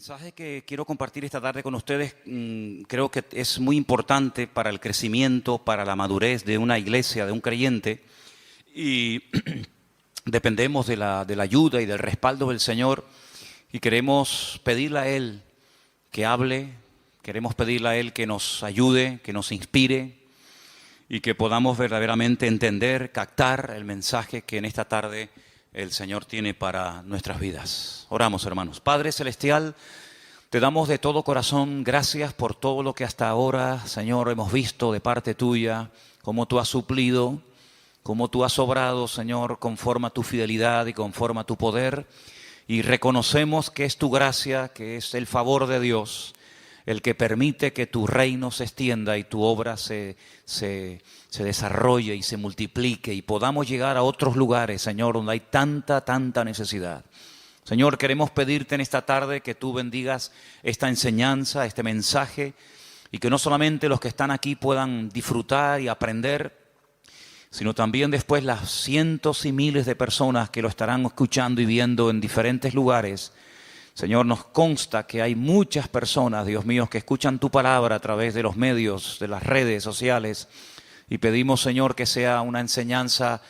mensaje que quiero compartir esta tarde con ustedes creo que es muy importante para el crecimiento, para la madurez de una iglesia, de un creyente, y dependemos de la ayuda y del respaldo del Señor, y queremos pedirle a Él que hable, queremos pedirle a Él que nos ayude, que nos inspire, y que podamos verdaderamente entender, captar el mensaje que en esta tarde el Señor tiene para nuestras vidas. Oramos, hermanos. Padre Celestial, te damos de todo corazón gracias por todo lo que hasta ahora, Señor, hemos visto de parte tuya, cómo tú has suplido, cómo tú has obrado, Señor, conforme a tu fidelidad y conforme a tu poder. Y reconocemos que es tu gracia, que es el favor de Dios, el que permite que tu reino se extienda y tu obra se desarrolle y se multiplique y podamos llegar a otros lugares, Señor, donde hay tanta necesidad. Señor, queremos pedirte en esta tarde que tú bendigas esta enseñanza, este mensaje, y que no solamente los que están aquí puedan disfrutar y aprender, sino también después las cientos y miles de personas que lo estarán escuchando y viendo en diferentes lugares. Señor, nos consta que hay muchas personas, Dios mío, que escuchan tu palabra a través de los medios, de las redes sociales, y pedimos, Señor, que sea una enseñanza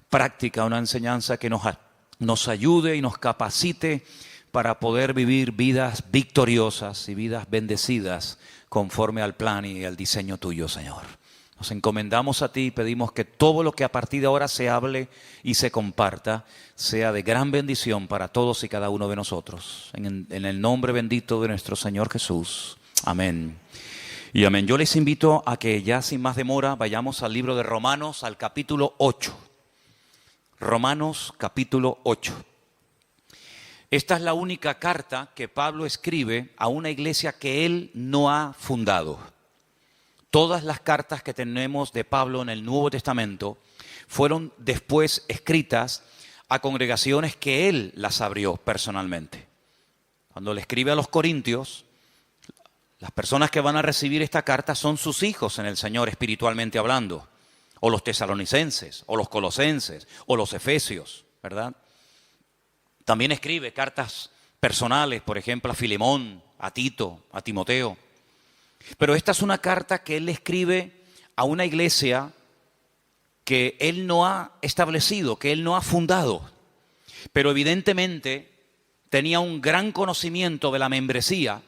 práctica, una enseñanza que nos ayude y nos capacite para poder vivir vidas victoriosas y vidas bendecidas conforme al plan y al diseño tuyo, Señor. Nos encomendamos a ti y pedimos que todo lo que a partir de ahora se hable y se comparta sea de gran bendición para todos y cada uno de nosotros. En el nombre bendito de nuestro Señor Jesús. Amén. Y amén. Yo les invito a que ya sin más demora vayamos al libro de Romanos, al capítulo 8. Romanos capítulo 8. Esta es la única carta que Pablo escribe a una iglesia que él no ha fundado. Todas las cartas que tenemos de Pablo en el Nuevo Testamento fueron después escritas a congregaciones que él las abrió personalmente. Cuando le escribe a los Corintios, las personas que van a recibir esta carta son sus hijos en el Señor espiritualmente hablando, o los tesalonicenses, o los colosenses, o los efesios, ¿verdad? También escribe cartas personales, por ejemplo, a Filemón, a Tito, a Timoteo. Pero esta es una carta que él escribe a una iglesia que él no ha establecido, que él no ha fundado. Pero evidentemente tenía un gran conocimiento de la membresía,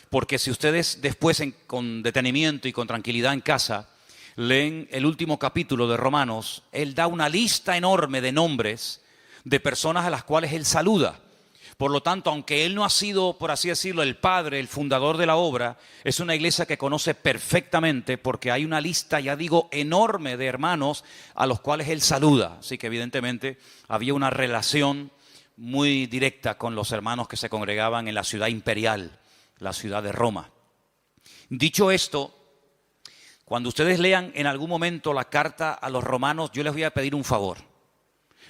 porque si ustedes después con detenimiento y con tranquilidad en casa leen el último capítulo de Romanos, él da una lista enorme de nombres de personas a las cuales él saluda. Por lo tanto, aunque él no ha sido, por así decirlo, el padre, el fundador de la obra, es una iglesia que conoce perfectamente porque hay una lista, ya digo, enorme de hermanos a los cuales él saluda. Así que evidentemente había una relación muy directa con los hermanos que se congregaban en la ciudad imperial, la ciudad de Roma. Dicho esto, cuando ustedes lean en algún momento la carta a los romanos, yo les voy a pedir un favor.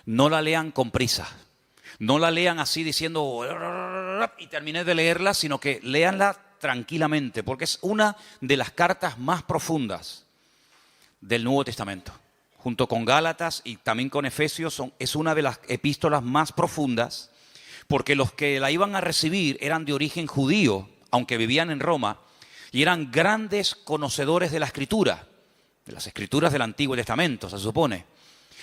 No la lean con prisa. No la lean así diciendo y terminé de leerla, sino que léanla tranquilamente, porque es una de las cartas más profundas del Nuevo Testamento. Junto con Gálatas y también con Efesios es una de las epístolas más profundas, porque los que la iban a recibir eran de origen judío, aunque vivían en Roma, y eran grandes conocedores de la Escritura, de las Escrituras del Antiguo Testamento, se supone.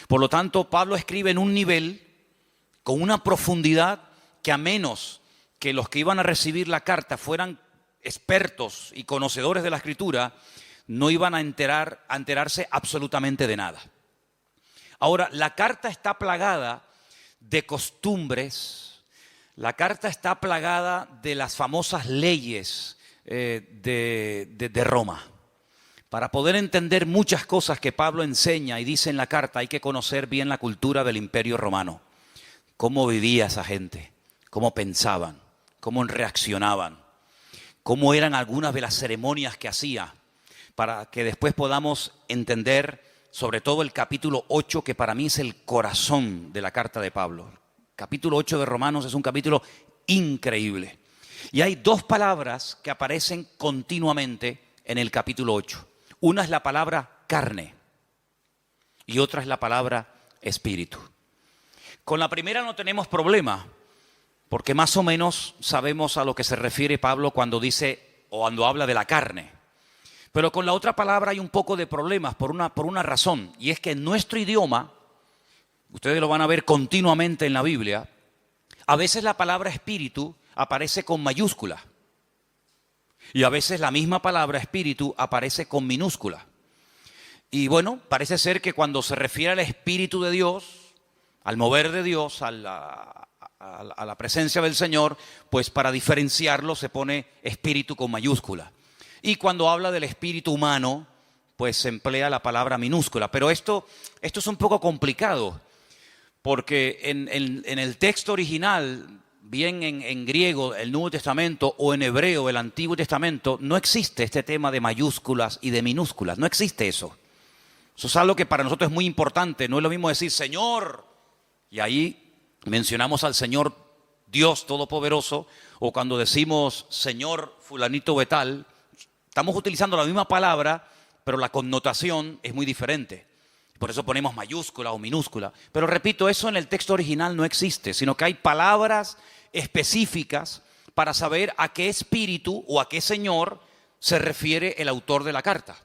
Por lo tanto, Pablo escribe en un nivel con una profundidad que a menos que los que iban a recibir la carta fueran expertos y conocedores de la Escritura, no iban a enterarse absolutamente de nada. Ahora, la carta está plagada de costumbres, la carta está plagada de las famosas leyes de Roma. Para poder entender muchas cosas que Pablo enseña y dice en la carta, hay que conocer bien la cultura del Imperio Romano. Cómo vivía esa gente, cómo pensaban, cómo reaccionaban, cómo eran algunas de las ceremonias que hacía, para que después podamos entender sobre todo el capítulo 8, que para mí es el corazón de la carta de Pablo. El capítulo 8 de Romanos es un capítulo increíble. Y hay dos palabras que aparecen continuamente en el capítulo 8. Una es la palabra carne y otra es la palabra espíritu. Con la primera no tenemos problema, porque más o menos sabemos a lo que se refiere Pablo cuando dice o cuando habla de la carne. Pero con la otra palabra hay un poco de problemas por una razón, y es que en nuestro idioma, ustedes lo van a ver continuamente en la Biblia, a veces la palabra espíritu aparece con mayúscula y a veces la misma palabra espíritu aparece con minúscula. Y bueno, parece ser que cuando se refiere al Espíritu de Dios, al mover de Dios, a la presencia del Señor, pues para diferenciarlo se pone espíritu con mayúscula. Y cuando habla del espíritu humano, pues se emplea la palabra minúscula. Pero esto es un poco complicado, porque en el texto original, bien en griego, el Nuevo Testamento, o en hebreo, el Antiguo Testamento, no existe este tema de mayúsculas y de minúsculas, no existe eso. Eso es algo que para nosotros es muy importante. No es lo mismo decir Señor, y ahí mencionamos al Señor Dios Todopoderoso, o cuando decimos Señor fulanito de tal, estamos utilizando la misma palabra, pero la connotación es muy diferente. Por eso ponemos mayúscula o minúscula. Pero repito, eso en el texto original no existe, sino que hay palabras específicas para saber a qué espíritu o a qué Señor se refiere el autor de la carta.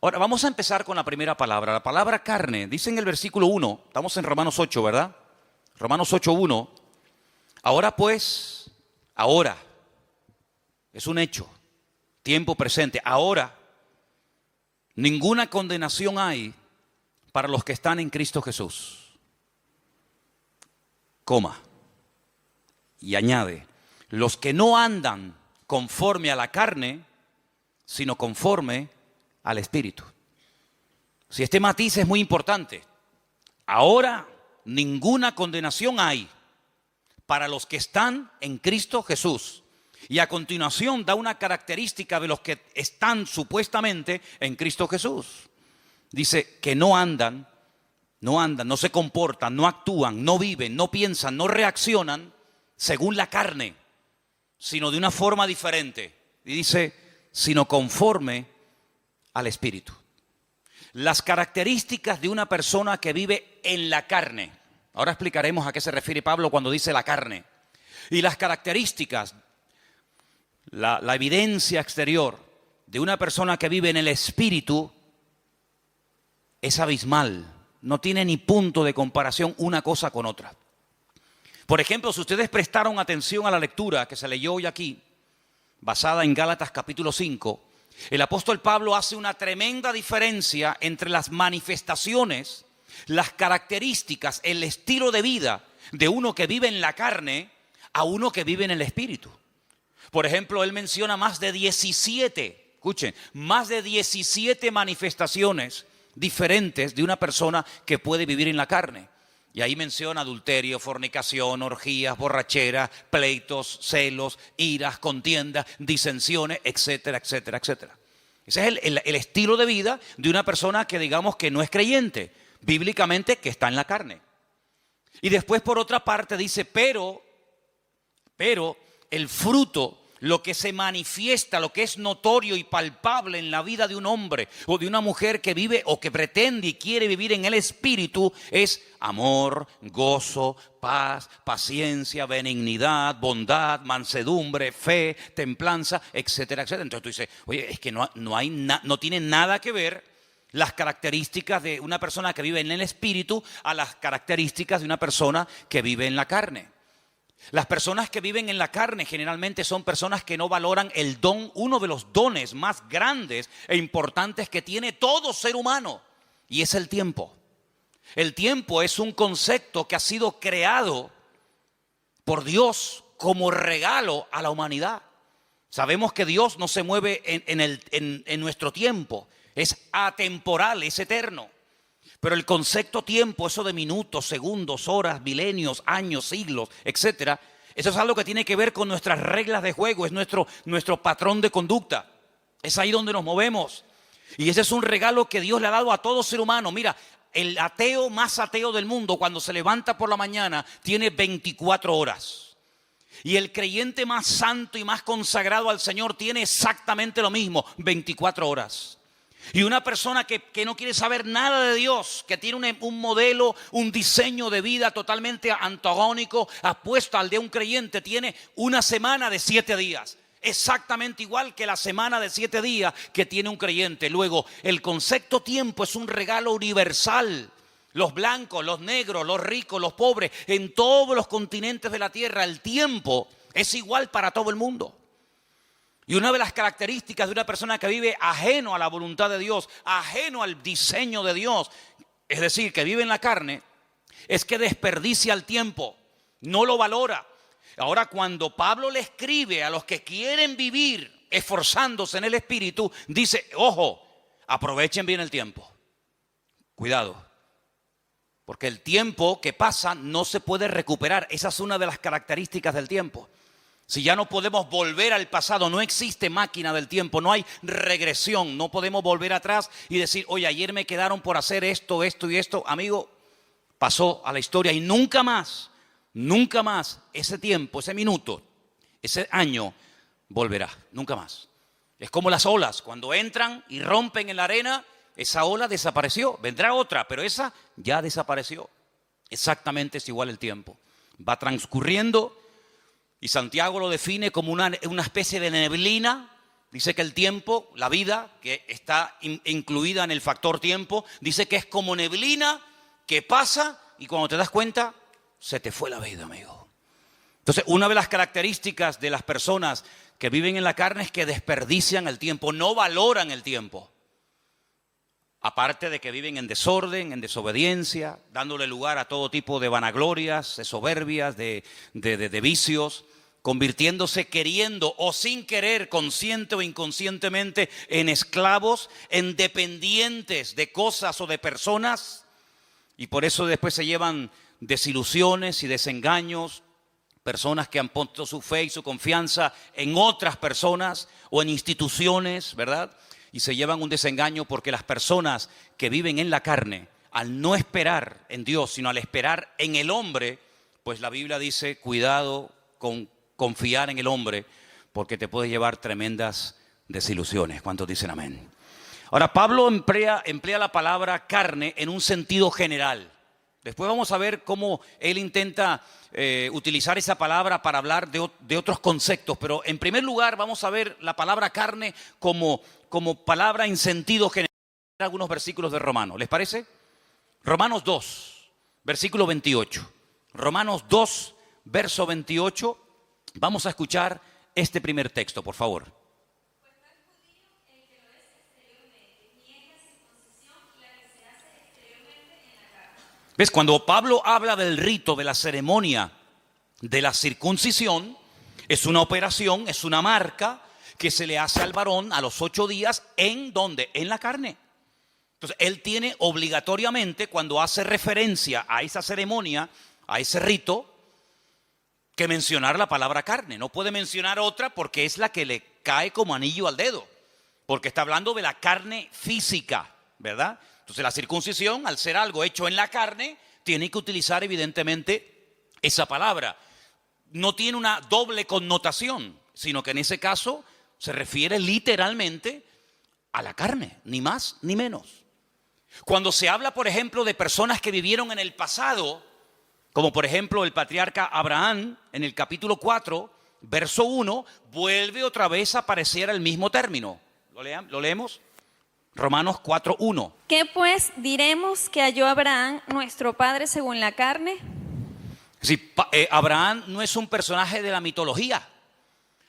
Ahora, vamos a empezar con la primera palabra, la palabra carne. Dice en el versículo 1, estamos en Romanos 8, ¿verdad? Romanos 8:1. Ahora pues, ahora, es un hecho, tiempo presente. Ahora, ninguna condenación hay para los que están en Cristo Jesús. Coma. Y añade, los que no andan conforme a la carne, sino conforme al Espíritu. Si este matiz es muy importante. Ahora ninguna condenación hay para los que están en Cristo Jesús. Y a continuación da una característica de los que están supuestamente en Cristo Jesús. Dice que no andan, no se comportan, no actúan, no viven, no piensan, no reaccionan según la carne, sino de una forma diferente. Y dice, sino conforme al Espíritu. Las características de una persona que vive en la carne. Ahora explicaremos a qué se refiere Pablo cuando dice la carne. Y las características, la evidencia exterior de una persona que vive en el Espíritu es abismal. No tiene ni punto de comparación una cosa con otra. Por ejemplo, si ustedes prestaron atención a la lectura que se leyó hoy aquí, basada en Gálatas capítulo 5, el apóstol Pablo hace una tremenda diferencia entre las manifestaciones, las características, el estilo de vida de uno que vive en la carne a uno que vive en el Espíritu. Por ejemplo, él menciona más de 17, escuchen, más de 17 manifestaciones diferentes de una persona que puede vivir en la carne. Y ahí menciona adulterio, fornicación, orgías, borracheras, pleitos, celos, iras, contiendas, disensiones, etcétera, etcétera, etcétera. Ese es el estilo de vida de una persona que digamos que no es creyente, bíblicamente que está en la carne. Y después por otra parte dice, pero el fruto, lo que se manifiesta, lo que es notorio y palpable en la vida de un hombre o de una mujer que vive o que pretende y quiere vivir en el Espíritu es amor, gozo, paz, paciencia, benignidad, bondad, mansedumbre, fe, templanza, etcétera, etcétera. Entonces tú dices, oye, es que no tiene nada que ver las características de una persona que vive en el Espíritu a las características de una persona que vive en la carne. Las personas que viven en la carne generalmente son personas que no valoran el don, uno de los dones más grandes e importantes que tiene todo ser humano, y es el tiempo. El tiempo es un concepto que ha sido creado por Dios como regalo a la humanidad. Sabemos que Dios no se mueve en nuestro tiempo, es atemporal, es eterno. Pero el concepto tiempo, eso de minutos, segundos, horas, milenios, años, siglos, etcétera, eso es algo que tiene que ver con nuestras reglas de juego, es nuestro patrón de conducta. Es ahí donde nos movemos. Y ese es un regalo que Dios le ha dado a todo ser humano. Mira, el ateo más ateo del mundo, cuando se levanta por la mañana, tiene 24 horas. Y el creyente más santo y más consagrado al Señor tiene exactamente lo mismo, 24 horas. Y una persona que no quiere saber nada de Dios, que tiene un modelo, un diseño de vida totalmente antagónico, opuesto al de un creyente, tiene una semana de 7 días. Exactamente igual que la semana de 7 días que tiene un creyente. Luego, el concepto tiempo es un regalo universal. Los blancos, los negros, los ricos, los pobres, en todos los continentes de la tierra, el tiempo es igual para todo el mundo. Y una de las características de una persona que vive ajeno a la voluntad de Dios, ajeno al diseño de Dios, es decir, que vive en la carne, es que desperdicia el tiempo, no lo valora. Ahora, cuando Pablo le escribe a los que quieren vivir esforzándose en el Espíritu, dice, ojo, aprovechen bien el tiempo. Cuidado, porque el tiempo que pasa no se puede recuperar. Esa es una de las características del tiempo. Si ya no podemos volver al pasado, no existe máquina del tiempo, no hay regresión, no podemos volver atrás y decir, oye, ayer me quedaron por hacer esto, esto y esto. Amigo, pasó a la historia y nunca más ese tiempo, ese minuto, ese año volverá, nunca más. Es como las olas, cuando entran y rompen en la arena, esa ola desapareció, vendrá otra, pero esa ya desapareció. Exactamente es igual el tiempo, va transcurriendo. Y Santiago lo define como una especie de neblina. Dice que el tiempo, la vida, que está incluida en el factor tiempo, dice que es como neblina que pasa y cuando te das cuenta, se te fue la vida, amigo. Entonces, una de las características de las personas que viven en la carne es que desperdician el tiempo, no valoran el tiempo. Aparte de que viven en desorden, en desobediencia, dándole lugar a todo tipo de vanaglorias, de soberbias, de vicios, convirtiéndose queriendo o sin querer, consciente o inconscientemente, en esclavos, en dependientes de cosas o de personas. Y por eso después se llevan desilusiones y desengaños, personas que han puesto su fe y su confianza en otras personas o en instituciones, ¿verdad? Y se llevan un desengaño porque las personas que viven en la carne, al no esperar en Dios, sino al esperar en el hombre, pues la Biblia dice, cuidado con confiar en el hombre, porque te puede llevar tremendas desilusiones. ¿Cuántos dicen amén? Ahora, Pablo emplea la palabra carne en un sentido general. Después vamos a ver cómo él intenta utilizar esa palabra para hablar de otros conceptos. Pero en primer lugar vamos a ver la palabra carne como palabra en sentido general. Algunos versículos de Romanos, ¿les parece? Romanos 2, versículo 28. Romanos 2, verso 28. Vamos a escuchar este primer texto, por favor. ¿Ves? Cuando Pablo habla del rito, de la ceremonia de la circuncisión, es una operación, es una marca que se le hace al varón a los 8 días. ¿En dónde? En la carne. Entonces, él tiene obligatoriamente, cuando hace referencia a esa ceremonia, a ese rito, que mencionar la palabra carne. No puede mencionar otra porque es la que le cae como anillo al dedo. Porque está hablando de la carne física, ¿verdad? Entonces la circuncisión, al ser algo hecho en la carne, tiene que utilizar evidentemente esa palabra. No tiene una doble connotación, sino que en ese caso se refiere literalmente a la carne, ni más ni menos. Cuando se habla, por ejemplo, de personas que vivieron en el pasado, como por ejemplo el patriarca Abraham, en el capítulo 4, verso 1, vuelve otra vez a aparecer el mismo término. ¿Lo leemos? Romanos 4, 1. ¿Qué pues diremos que halló Abraham, nuestro padre, según la carne? Sí, Abraham no es un personaje de la mitología.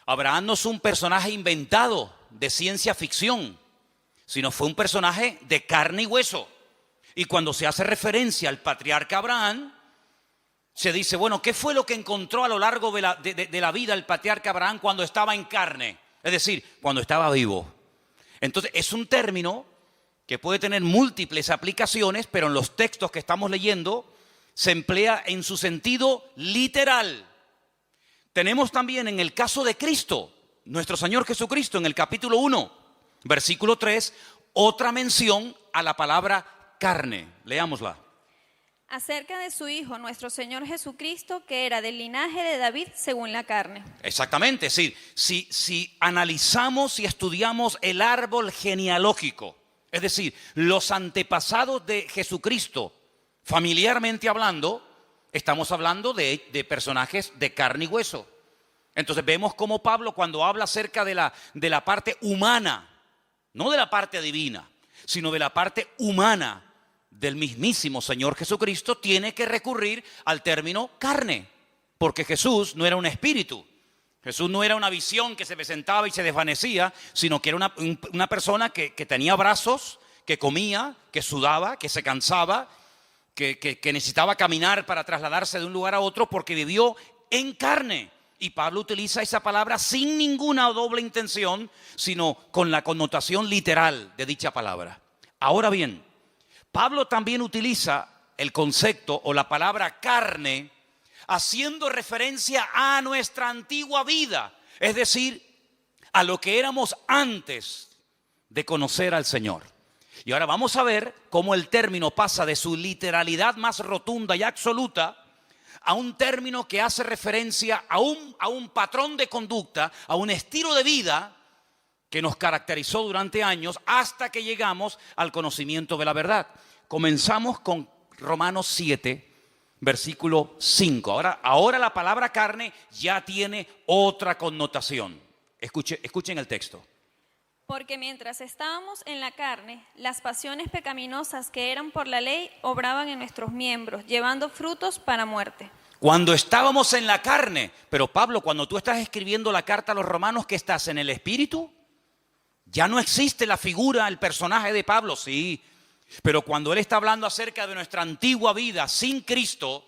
Abraham no es un personaje inventado de ciencia ficción, sino fue un personaje de carne y hueso. Y cuando se hace referencia al patriarca Abraham, se dice, bueno, ¿qué fue lo que encontró a lo largo de la vida el patriarca Abraham cuando estaba en carne? Es decir, cuando estaba vivo. Entonces, es un término que puede tener múltiples aplicaciones, pero en los textos que estamos leyendo se emplea en su sentido literal. Tenemos también en el caso de Cristo, nuestro Señor Jesucristo, en el capítulo 1, versículo 3, otra mención a la palabra carne. Leámosla. Acerca de su Hijo, nuestro Señor Jesucristo, que era del linaje de David según la carne. Exactamente, es decir, si analizamos y estudiamos el árbol genealógico Es decir, los antepasados de Jesucristo, familiarmente hablando, estamos hablando de personajes de carne y hueso. Entonces vemos cómo Pablo, cuando habla acerca de la parte humana, no de la parte divina, sino de la parte humana del mismísimo Señor Jesucristo, tiene que recurrir al término carne, porque Jesús no era un espíritu. Jesús no era una visión que se presentaba y se desvanecía, sino que era una persona que tenía brazos, que comía, que sudaba, que se cansaba, que necesitaba caminar para trasladarse de un lugar a otro porque vivió en carne. Y Pablo utiliza esa palabra sin ninguna doble intención, sino con la connotación literal de dicha palabra. Ahora bien, Pablo también utiliza el concepto o la palabra carne haciendo referencia a nuestra antigua vida, es decir, a lo que éramos antes de conocer al Señor. Y ahora vamos a ver cómo el término pasa de su literalidad más rotunda y absoluta a un término que hace referencia a un patrón de conducta, a un estilo de vida que nos caracterizó durante años hasta que llegamos al conocimiento de la verdad. Comenzamos con Romanos 7, versículo 5. Ahora la palabra carne ya tiene otra connotación. Escuchen el texto. Porque mientras estábamos en la carne, las pasiones pecaminosas que eran por la ley obraban en nuestros miembros, llevando frutos para muerte. Cuando estábamos en la carne, pero Pablo, cuando tú estás escribiendo la carta a los romanos, ¿qué estás en el espíritu? Ya no existe la figura, el personaje de Pablo, sí. Pero cuando él está hablando acerca de nuestra antigua vida sin Cristo,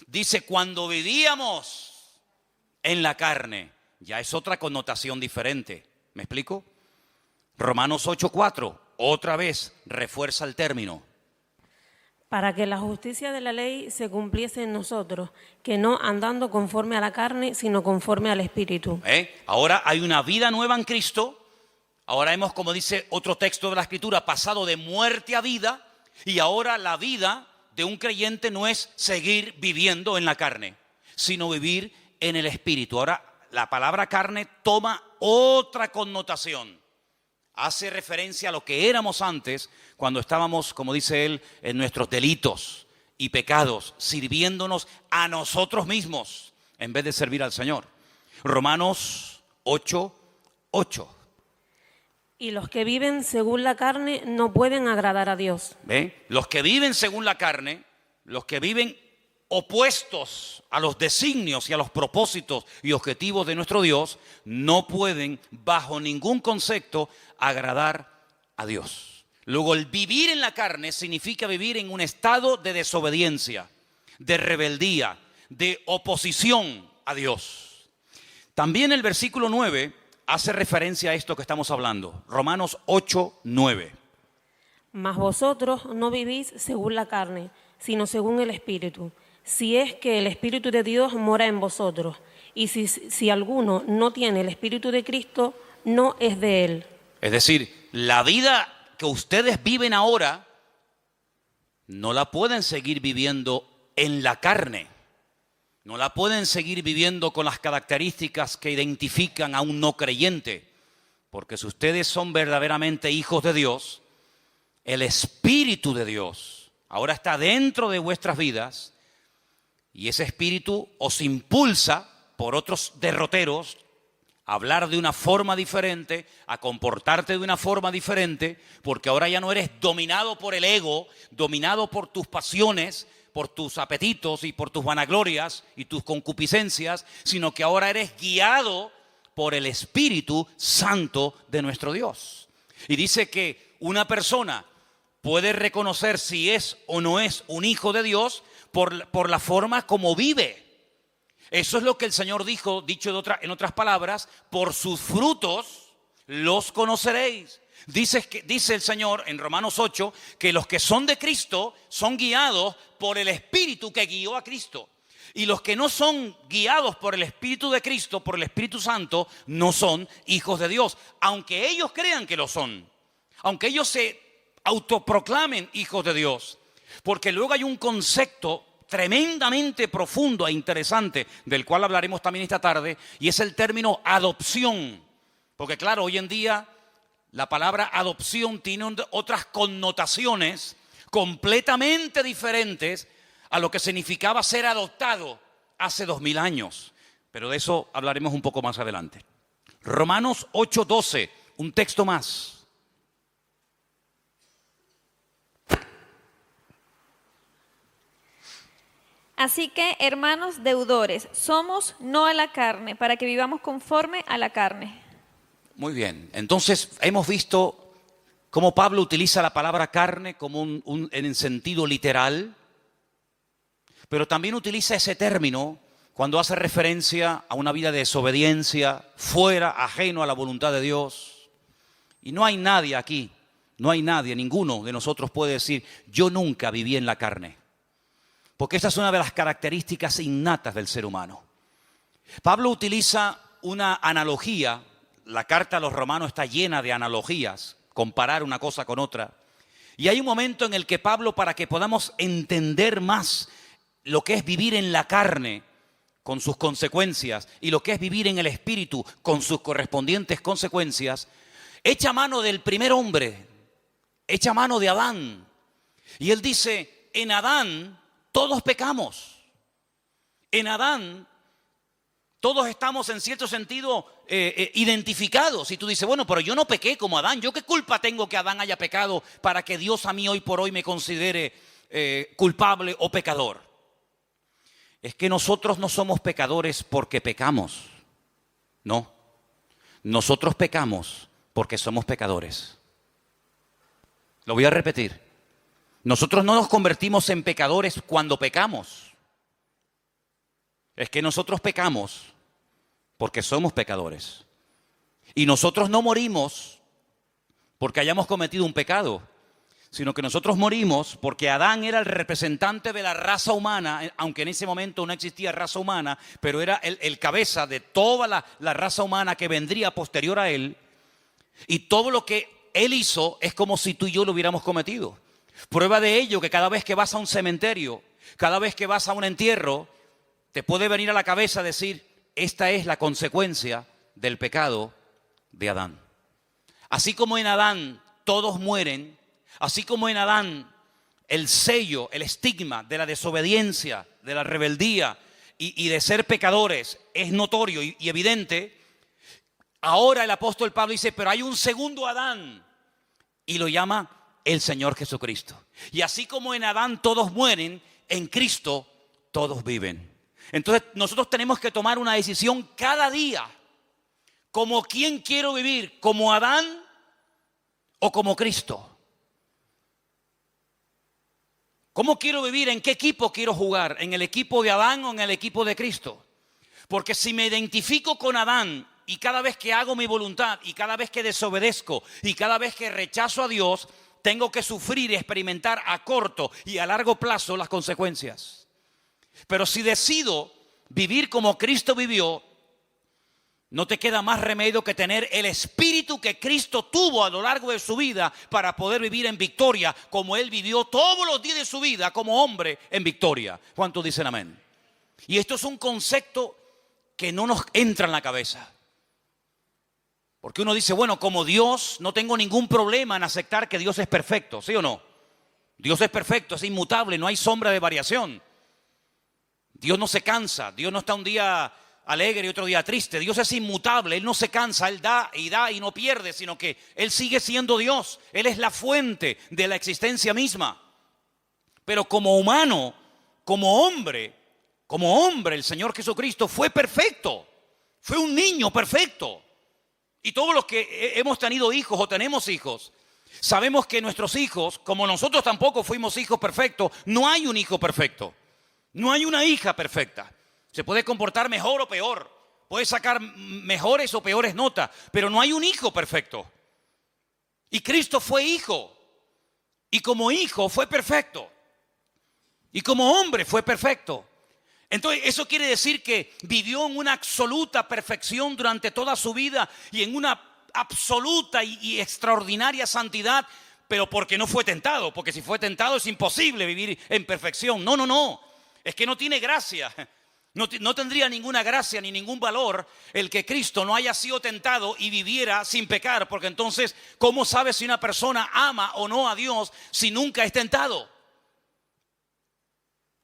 dice cuando vivíamos en la carne, ya es otra connotación diferente. ¿Me explico? Romanos 8:4, otra vez refuerza el término. Para que la justicia de la ley se cumpliese en nosotros, que no andando conforme a la carne, sino conforme al Espíritu. Ahora hay una vida nueva en Cristo. Ahora hemos, como dice otro texto de la Escritura, pasado de muerte a vida. Y ahora la vida de un creyente no es seguir viviendo en la carne, sino vivir en el Espíritu. Ahora la palabra carne toma otra connotación. Hace referencia a lo que éramos antes cuando estábamos, como dice él, en nuestros delitos y pecados, sirviéndonos a nosotros mismos en vez de servir al Señor. Romanos 8:8. Y los que viven según la carne no pueden agradar a Dios. ¿Ve? Los que viven según la carne, los que viven opuestos a los designios y a los propósitos y objetivos de nuestro Dios, no pueden bajo ningún concepto agradar a Dios. Luego, el vivir en la carne significa vivir en un estado de desobediencia, de rebeldía, de oposición a Dios. También el versículo 9 hace referencia a esto que estamos hablando. Romanos 8:9. Mas vosotros no vivís según la carne, sino según el Espíritu, si es que el Espíritu de Dios mora en vosotros. Y si alguno no tiene el Espíritu de Cristo, no es de él. Es decir, la vida que ustedes viven ahora no la pueden seguir viviendo en la carne. No la pueden seguir viviendo con las características que identifican a un no creyente. Porque si ustedes son verdaderamente hijos de Dios, el Espíritu de Dios ahora está dentro de vuestras vidas y ese Espíritu os impulsa por otros derroteros a hablar de una forma diferente, a comportarte de una forma diferente, porque ahora ya no eres dominado por el ego, dominado por tus pasiones, por tus apetitos y por tus vanaglorias y tus concupiscencias, sino que ahora eres guiado por el Espíritu Santo de nuestro Dios. Y dice que una persona puede reconocer si es o no es un hijo de Dios por la forma como vive. Eso es lo que el Señor dijo, dicho en otras palabras, por sus frutos los conoceréis. Dice el Señor en Romanos 8 que los que son de Cristo son guiados por el Espíritu que guió a Cristo. Y los que no son guiados por el Espíritu de Cristo, por el Espíritu Santo, no son hijos de Dios. Aunque ellos crean que lo son. Aunque ellos se autoproclamen hijos de Dios. Porque luego hay un concepto tremendamente profundo e interesante, del cual hablaremos también esta tarde, y es el término adopción. Porque claro, hoy en día La palabra adopción tiene otras connotaciones completamente diferentes a lo que significaba ser adoptado hace 2000 años. Pero de eso hablaremos un poco más adelante. Romanos 8:12, un texto más. Así que, hermanos deudores, somos no a la carne, para que vivamos conforme a la carne. Muy bien, entonces hemos visto cómo Pablo utiliza la palabra carne como en sentido literal, pero también utiliza ese término cuando hace referencia a una vida de desobediencia, fuera, ajeno a la voluntad de Dios. Y no hay nadie aquí, no hay nadie, ninguno de nosotros puede decir, yo nunca viví en la carne. Porque esa es una de las características innatas del ser humano. Pablo utiliza una analogía, la carta a los Romanos está llena de analogías, comparar una cosa con otra. Y hay un momento en el que Pablo, para que podamos entender más lo que es vivir en la carne con sus consecuencias y lo que es vivir en el espíritu con sus correspondientes consecuencias, echa mano del primer hombre, echa mano de Adán. Y él dice, en Adán todos pecamos. En Adán todos estamos en cierto sentido identificados. Y tú dices, bueno, pero yo no pequé como Adán. ¿Yo qué culpa tengo que Adán haya pecado para que Dios a mí hoy por hoy me considere culpable o pecador? Es que nosotros no somos pecadores porque pecamos. No. Nosotros pecamos porque somos pecadores. Lo voy a repetir. Nosotros no nos convertimos en pecadores cuando pecamos. Es que nosotros pecamos porque somos pecadores. Y nosotros no morimos porque hayamos cometido un pecado, sino que nosotros morimos porque Adán era el representante de la raza humana, aunque en ese momento no existía raza humana, pero era el cabeza de toda la raza humana que vendría posterior a él. Y todo lo que él hizo es como si tú y yo lo hubiéramos cometido. Prueba de ello que cada vez que vas a un cementerio, cada vez que vas a un entierro, te puede venir a la cabeza decir, esta es la consecuencia del pecado de Adán. Así como en Adán todos mueren, así como en Adán el sello, el estigma de la desobediencia, de la rebeldía y de ser pecadores es notorio y evidente, ahora el apóstol Pablo dice, pero hay un segundo Adán y lo llama el Señor Jesucristo. Y así como en Adán todos mueren, en Cristo todos viven. Entonces nosotros tenemos que tomar una decisión cada día. ¿Como quién quiero vivir? ¿Como Adán o como Cristo? ¿Cómo quiero vivir? ¿En qué equipo quiero jugar? ¿En el equipo de Adán o en el equipo de Cristo? Porque si me identifico con Adán y cada vez que hago mi voluntad y cada vez que desobedezco y cada vez que rechazo a Dios, tengo que sufrir y experimentar a corto y a largo plazo las consecuencias. Pero si decido vivir como Cristo vivió, no te queda más remedio que tener el espíritu que Cristo tuvo a lo largo de su vida para poder vivir en victoria, como Él vivió todos los días de su vida como hombre en victoria. ¿Cuántos dicen amén? Y esto es un concepto que no nos entra en la cabeza. Porque uno dice, bueno, como Dios, no tengo ningún problema en aceptar que Dios es perfecto, ¿sí o no? Dios es perfecto, es inmutable, no hay sombra de variación. Dios no se cansa, Dios no está un día alegre y otro día triste. Dios es inmutable, Él no se cansa, Él da y no pierde, sino que Él sigue siendo Dios. Él es la fuente de la existencia misma. Pero como humano, como hombre, el Señor Jesucristo fue perfecto. Fue un niño perfecto. Y todos los que hemos tenido hijos o tenemos hijos, sabemos que nuestros hijos, como nosotros tampoco fuimos hijos perfectos, no hay un hijo perfecto. No hay una hija perfecta. Se puede comportar mejor o peor. Puede sacar mejores o peores notas. Pero no hay un hijo perfecto. Y Cristo fue hijo. Y como hijo fue perfecto. Y como hombre fue perfecto. Entonces eso quiere decir que vivió en una absoluta perfección durante toda su vida. Y en una absoluta y extraordinaria santidad. Pero porque no fue tentado. Porque si fue tentado es imposible vivir en perfección. No. Es que no tiene gracia. No tendría ninguna gracia ni ningún valor el que Cristo no haya sido tentado y viviera sin pecar, porque entonces, ¿cómo sabe si una persona ama o no a Dios si nunca es tentado?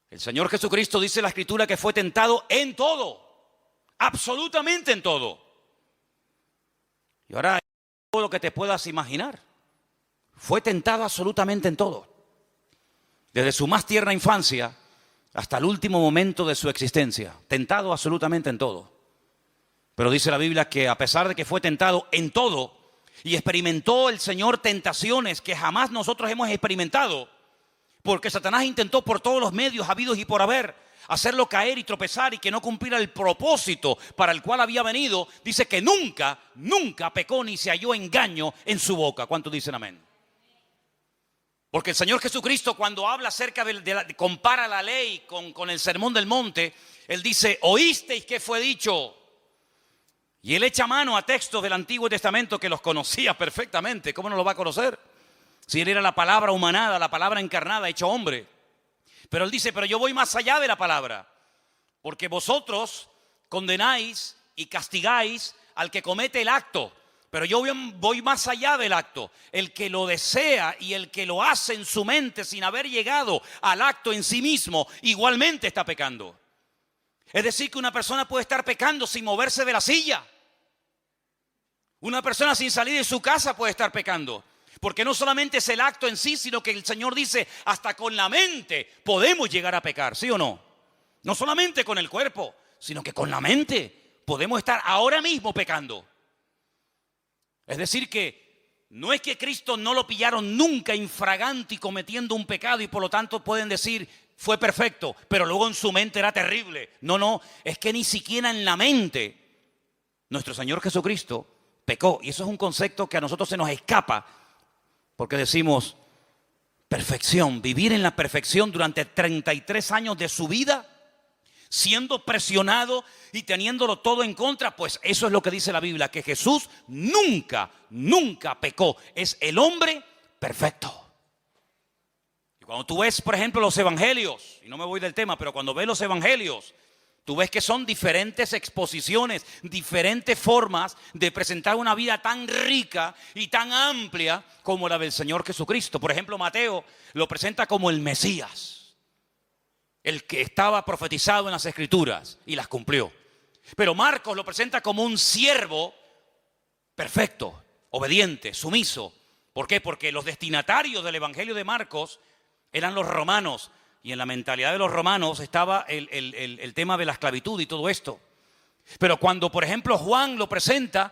El Señor Jesucristo dice en la Escritura que fue tentado en todo, absolutamente en todo. Y ahora, todo lo que te puedas imaginar, fue tentado absolutamente en todo. Desde su más tierna infancia hasta el último momento de su existencia, tentado absolutamente en todo. Pero dice la Biblia que a pesar de que fue tentado en todo y experimentó el Señor tentaciones que jamás nosotros hemos experimentado, porque Satanás intentó por todos los medios habidos y por haber hacerlo caer y tropezar y que no cumpliera el propósito para el cual había venido, dice que nunca pecó ni se halló engaño en su boca. ¿Cuántos dicen amén? Porque el Señor Jesucristo, cuando habla acerca compara la ley con el sermón del monte, Él dice, oísteis que fue dicho. Y Él echa mano a textos del Antiguo Testamento que los conocía perfectamente. ¿Cómo no lo va a conocer? Si Él era la palabra humanada, la palabra encarnada, hecho hombre. Pero Él dice, pero yo voy más allá de la palabra. Porque vosotros condenáis y castigáis al que comete el acto. Pero yo voy más allá del acto. El que lo desea y el que lo hace en su mente sin haber llegado al acto en sí mismo, igualmente está pecando. Es decir, que una persona puede estar pecando sin moverse de la silla. Una persona sin salir de su casa puede estar pecando. Porque no solamente es el acto en sí, sino que el Señor dice, hasta con la mente podemos llegar a pecar, ¿sí o no? No solamente con el cuerpo, sino que con la mente podemos estar ahora mismo pecando. Es decir que no es que Cristo no lo pillaron nunca infragante y cometiendo un pecado y por lo tanto pueden decir fue perfecto, pero luego en su mente era terrible. No, es que ni siquiera en la mente nuestro Señor Jesucristo pecó. Y eso es un concepto que a nosotros se nos escapa porque decimos perfección, vivir en la perfección durante 33 años de su vida, siendo presionado y teniéndolo todo en contra, pues eso es lo que dice la Biblia, que Jesús nunca pecó. Es el hombre perfecto. Y cuando tú ves, por ejemplo, los evangelios, y no me voy del tema, pero cuando ves los evangelios, tú ves que son diferentes exposiciones, diferentes formas de presentar una vida tan rica y tan amplia como la del Señor Jesucristo. Por ejemplo, Mateo lo presenta como el Mesías, el que estaba profetizado en las Escrituras y las cumplió. Pero Marcos lo presenta como un siervo perfecto, obediente, sumiso. ¿Por qué? Porque los destinatarios del Evangelio de Marcos eran los romanos. Y en la mentalidad de los romanos estaba el tema de la esclavitud y todo esto. Pero cuando, por ejemplo, Juan lo presenta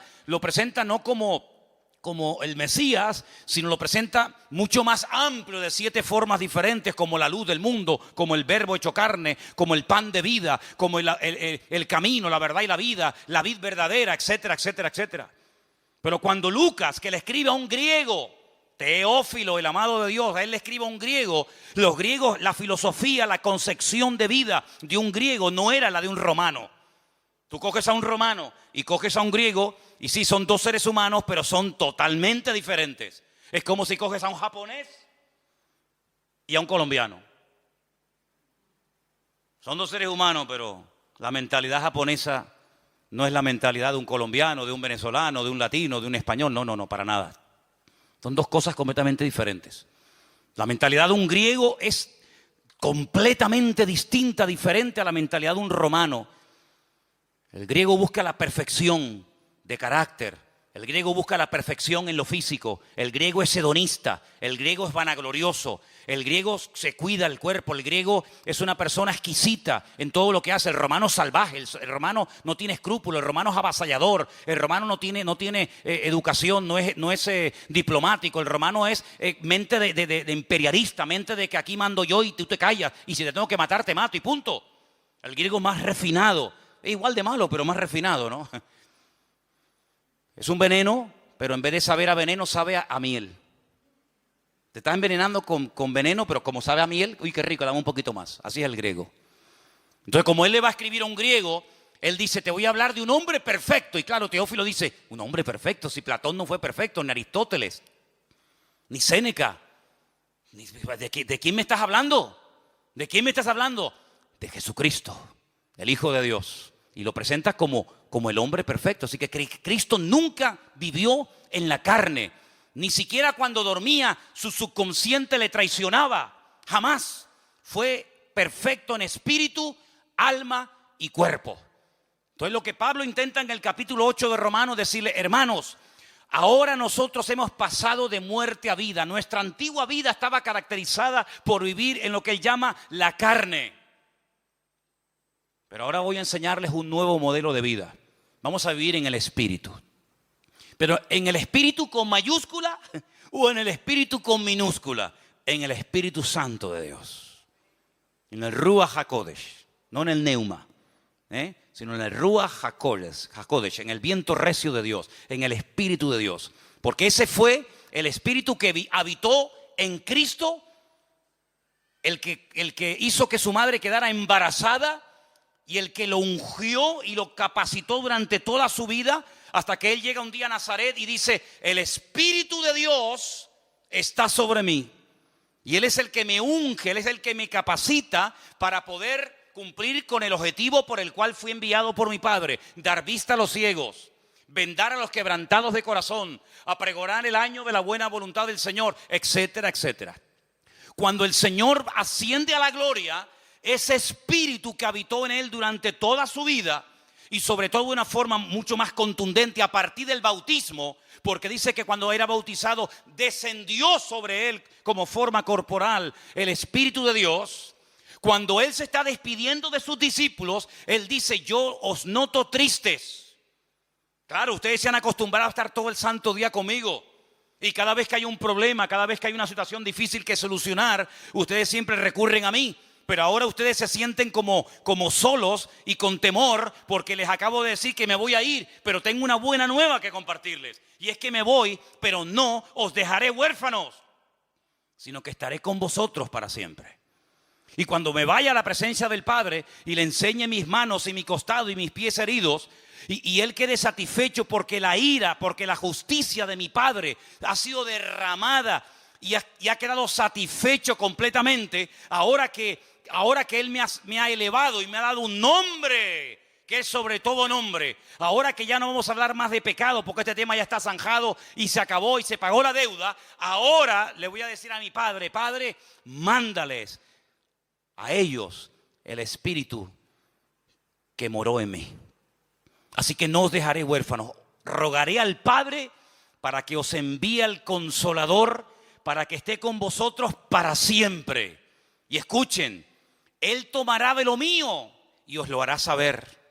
no como el Mesías, sino lo presenta mucho más amplio, de 7 formas diferentes, como la luz del mundo, como el verbo hecho carne, como el pan de vida, como el camino, la verdad y la vida, la vid verdadera, etcétera, etcétera, etcétera. Pero cuando Lucas, que le escribe a un griego, Teófilo, el amado de Dios, a él le escribe a un griego. Los griegos, la filosofía, la concepción de vida de un griego no era la de un romano. Tú coges a un romano y coges a un griego y sí, son 2 seres humanos, pero son totalmente diferentes. Es como si coges a un japonés y a un colombiano. Son 2 seres humanos, pero la mentalidad japonesa no es la mentalidad de un colombiano, de un venezolano, de un latino, de un español. No, para nada. Son 2 cosas completamente diferentes. La mentalidad de un griego es completamente distinta, diferente a la mentalidad de un romano. El griego busca la perfección de carácter. El griego busca la perfección en lo físico. El griego es hedonista. El griego es vanaglorioso. El griego se cuida el cuerpo. El griego es una persona exquisita en todo lo que hace. El romano es salvaje. El romano no tiene escrúpulos. El romano es avasallador. El romano no tiene educación. No es diplomático. El romano es mente de imperialista. Mente de que aquí mando yo y tú te callas. Y si te tengo que matar, te mato y punto. El griego más refinado. Es igual de malo, pero más refinado, ¿no? Es un veneno, pero en vez de saber a veneno, sabe a miel. Te está envenenando con veneno, pero como sabe a miel, uy, qué rico, dame un poquito más. Así es el griego. Entonces, como él le va a escribir a un griego, él dice, te voy a hablar de un hombre perfecto. Y claro, Teófilo dice, un hombre perfecto, si Platón no fue perfecto, ni Aristóteles, ni Séneca. ¿De quién me estás hablando? ¿De quién me estás hablando? De Jesucristo. el Hijo de Dios, y lo presenta como el hombre perfecto. Así que Cristo nunca vivió en la carne, ni siquiera cuando dormía su subconsciente le traicionaba, jamás. Fue perfecto en espíritu, alma y cuerpo. Entonces lo que Pablo intenta en el capítulo 8 de Romanos decirle: hermanos, ahora nosotros hemos pasado de muerte a vida. Nuestra antigua vida estaba caracterizada por vivir en lo que él llama la carne. Pero ahora voy a enseñarles un nuevo modelo de vida. Vamos a vivir en el Espíritu. Pero en el Espíritu con mayúscula o en el Espíritu con minúscula. En el Espíritu Santo de Dios. En el Ruach HaKodesh. No en el Neuma. Sino en el Ruach HaKodesh. En el viento recio de Dios. En el Espíritu de Dios. Porque ese fue el Espíritu que habitó en Cristo. El que hizo que su madre quedara embarazada. Y el que lo ungió y lo capacitó durante toda su vida, hasta que él llega un día a Nazaret y dice: el Espíritu de Dios está sobre mí. Y él es el que me unge, él es el que me capacita para poder cumplir con el objetivo por el cual fui enviado por mi Padre: dar vista a los ciegos, vendar a los quebrantados de corazón, a pregonar el año de la buena voluntad del Señor, etcétera, etcétera. Cuando el Señor asciende a la gloria, ese espíritu que habitó en él durante toda su vida, y sobre todo de una forma mucho más contundente a partir del bautismo, porque dice que cuando era bautizado descendió sobre él como forma corporal el Espíritu de Dios. Cuando él se está despidiendo de sus discípulos, él dice: yo os noto tristes. Claro, ustedes se han acostumbrado a estar todo el santo día conmigo. Y cada vez que hay un problema, cada vez que hay una situación difícil que solucionar, ustedes siempre recurren a mí. Pero ahora ustedes se sienten como solos y con temor, porque les acabo de decir que me voy a ir, pero tengo una buena nueva que compartirles. Y es que me voy, pero no os dejaré huérfanos, sino que estaré con vosotros para siempre. Y cuando me vaya a la presencia del Padre y le enseñe mis manos y mi costado y mis pies heridos, y él quede satisfecho porque la ira, porque la justicia de mi Padre ha sido derramada y ha quedado satisfecho completamente, ahora que él me ha elevado y me ha dado un nombre que es sobre todo nombre. Ahora que ya no vamos a hablar más de pecado, porque este tema ya está zanjado y se acabó y se pagó la deuda. Ahora le voy a decir a mi Padre: Padre, mándales a ellos el Espíritu que moró en mí. Así que no os dejaré huérfanos. Rogaré al Padre para que os envíe al Consolador, para que esté con vosotros para siempre. Y escuchen: Él tomará de lo mío y os lo hará saber.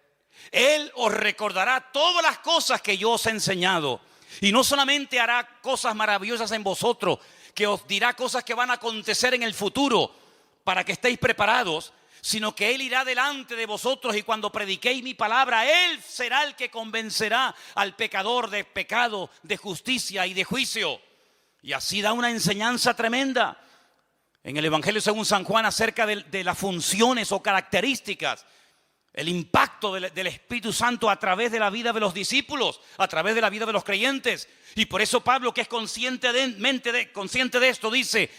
Él os recordará todas las cosas que yo os he enseñado. Y no solamente hará cosas maravillosas en vosotros, que os dirá cosas que van a acontecer en el futuro para que estéis preparados, sino que Él irá delante de vosotros, y cuando prediquéis mi palabra, Él será el que convencerá al pecador de pecado, de justicia y de juicio. Y así da una enseñanza tremenda en el Evangelio según San Juan acerca de las funciones o características, el impacto del Espíritu Santo a través de la vida de los discípulos, a través de la vida de los creyentes. Y por eso Pablo, que es consciente de esto, dice: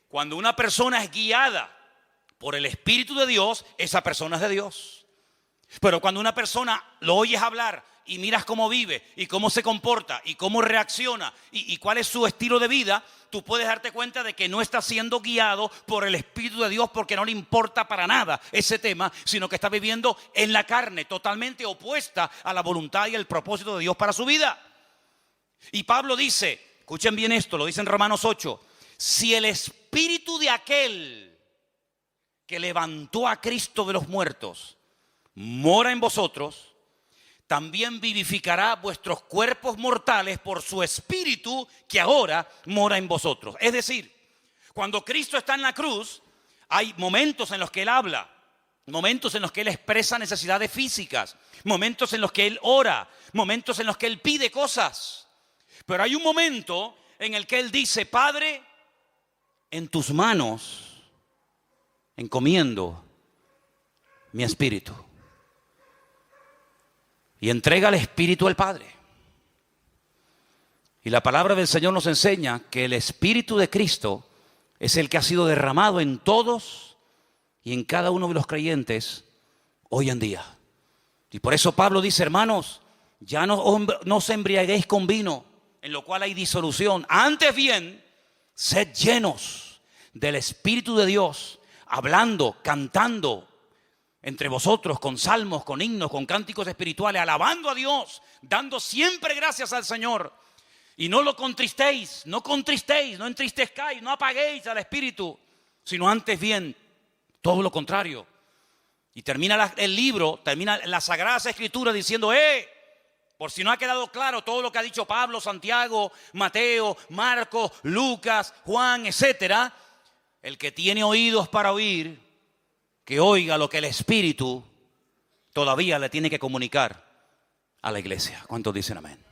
cuando una persona es guiada por el Espíritu de Dios, esa persona es de Dios. Pero cuando una persona lo oyes hablar y miras cómo vive y cómo se comporta y cómo reacciona y cuál es su estilo de vida, tú puedes darte cuenta de que no está siendo guiado por el Espíritu de Dios, porque no le importa para nada ese tema, sino que está viviendo en la carne, totalmente opuesta a la voluntad y el propósito de Dios para su vida. Y Pablo dice, escuchen bien esto, lo dice en Romanos 8: si el Espíritu de aquel que levantó a Cristo de los muertos mora en vosotros, también vivificará vuestros cuerpos mortales por su Espíritu que ahora mora en vosotros. Es decir, cuando Cristo está en la cruz, hay momentos en los que Él habla, momentos en los que Él expresa necesidades físicas, momentos en los que Él ora, momentos en los que Él pide cosas. Pero hay un momento en el que Él dice: Padre, en tus manos encomiendo mi espíritu. Y entrega el Espíritu al Padre. Y la palabra del Señor nos enseña que el Espíritu de Cristo es el que ha sido derramado en todos y en cada uno de los creyentes hoy en día. Y por eso Pablo dice, hermanos, ya no os embriaguéis con vino, en lo cual hay disolución. Antes bien, sed llenos del Espíritu de Dios, hablando, cantando entre vosotros con salmos, con himnos, con cánticos espirituales, alabando a Dios, dando siempre gracias al Señor. Y no lo contristéis, no entristezcáis, no apaguéis al Espíritu, sino antes bien, todo lo contrario. Y termina el libro, termina las Sagradas Escrituras diciendo, por si no ha quedado claro todo lo que ha dicho Pablo, Santiago, Mateo, Marcos, Lucas, Juan, etcétera, el que tiene oídos para oír, que oiga lo que el Espíritu todavía le tiene que comunicar a la iglesia. ¿Cuántos dicen amén?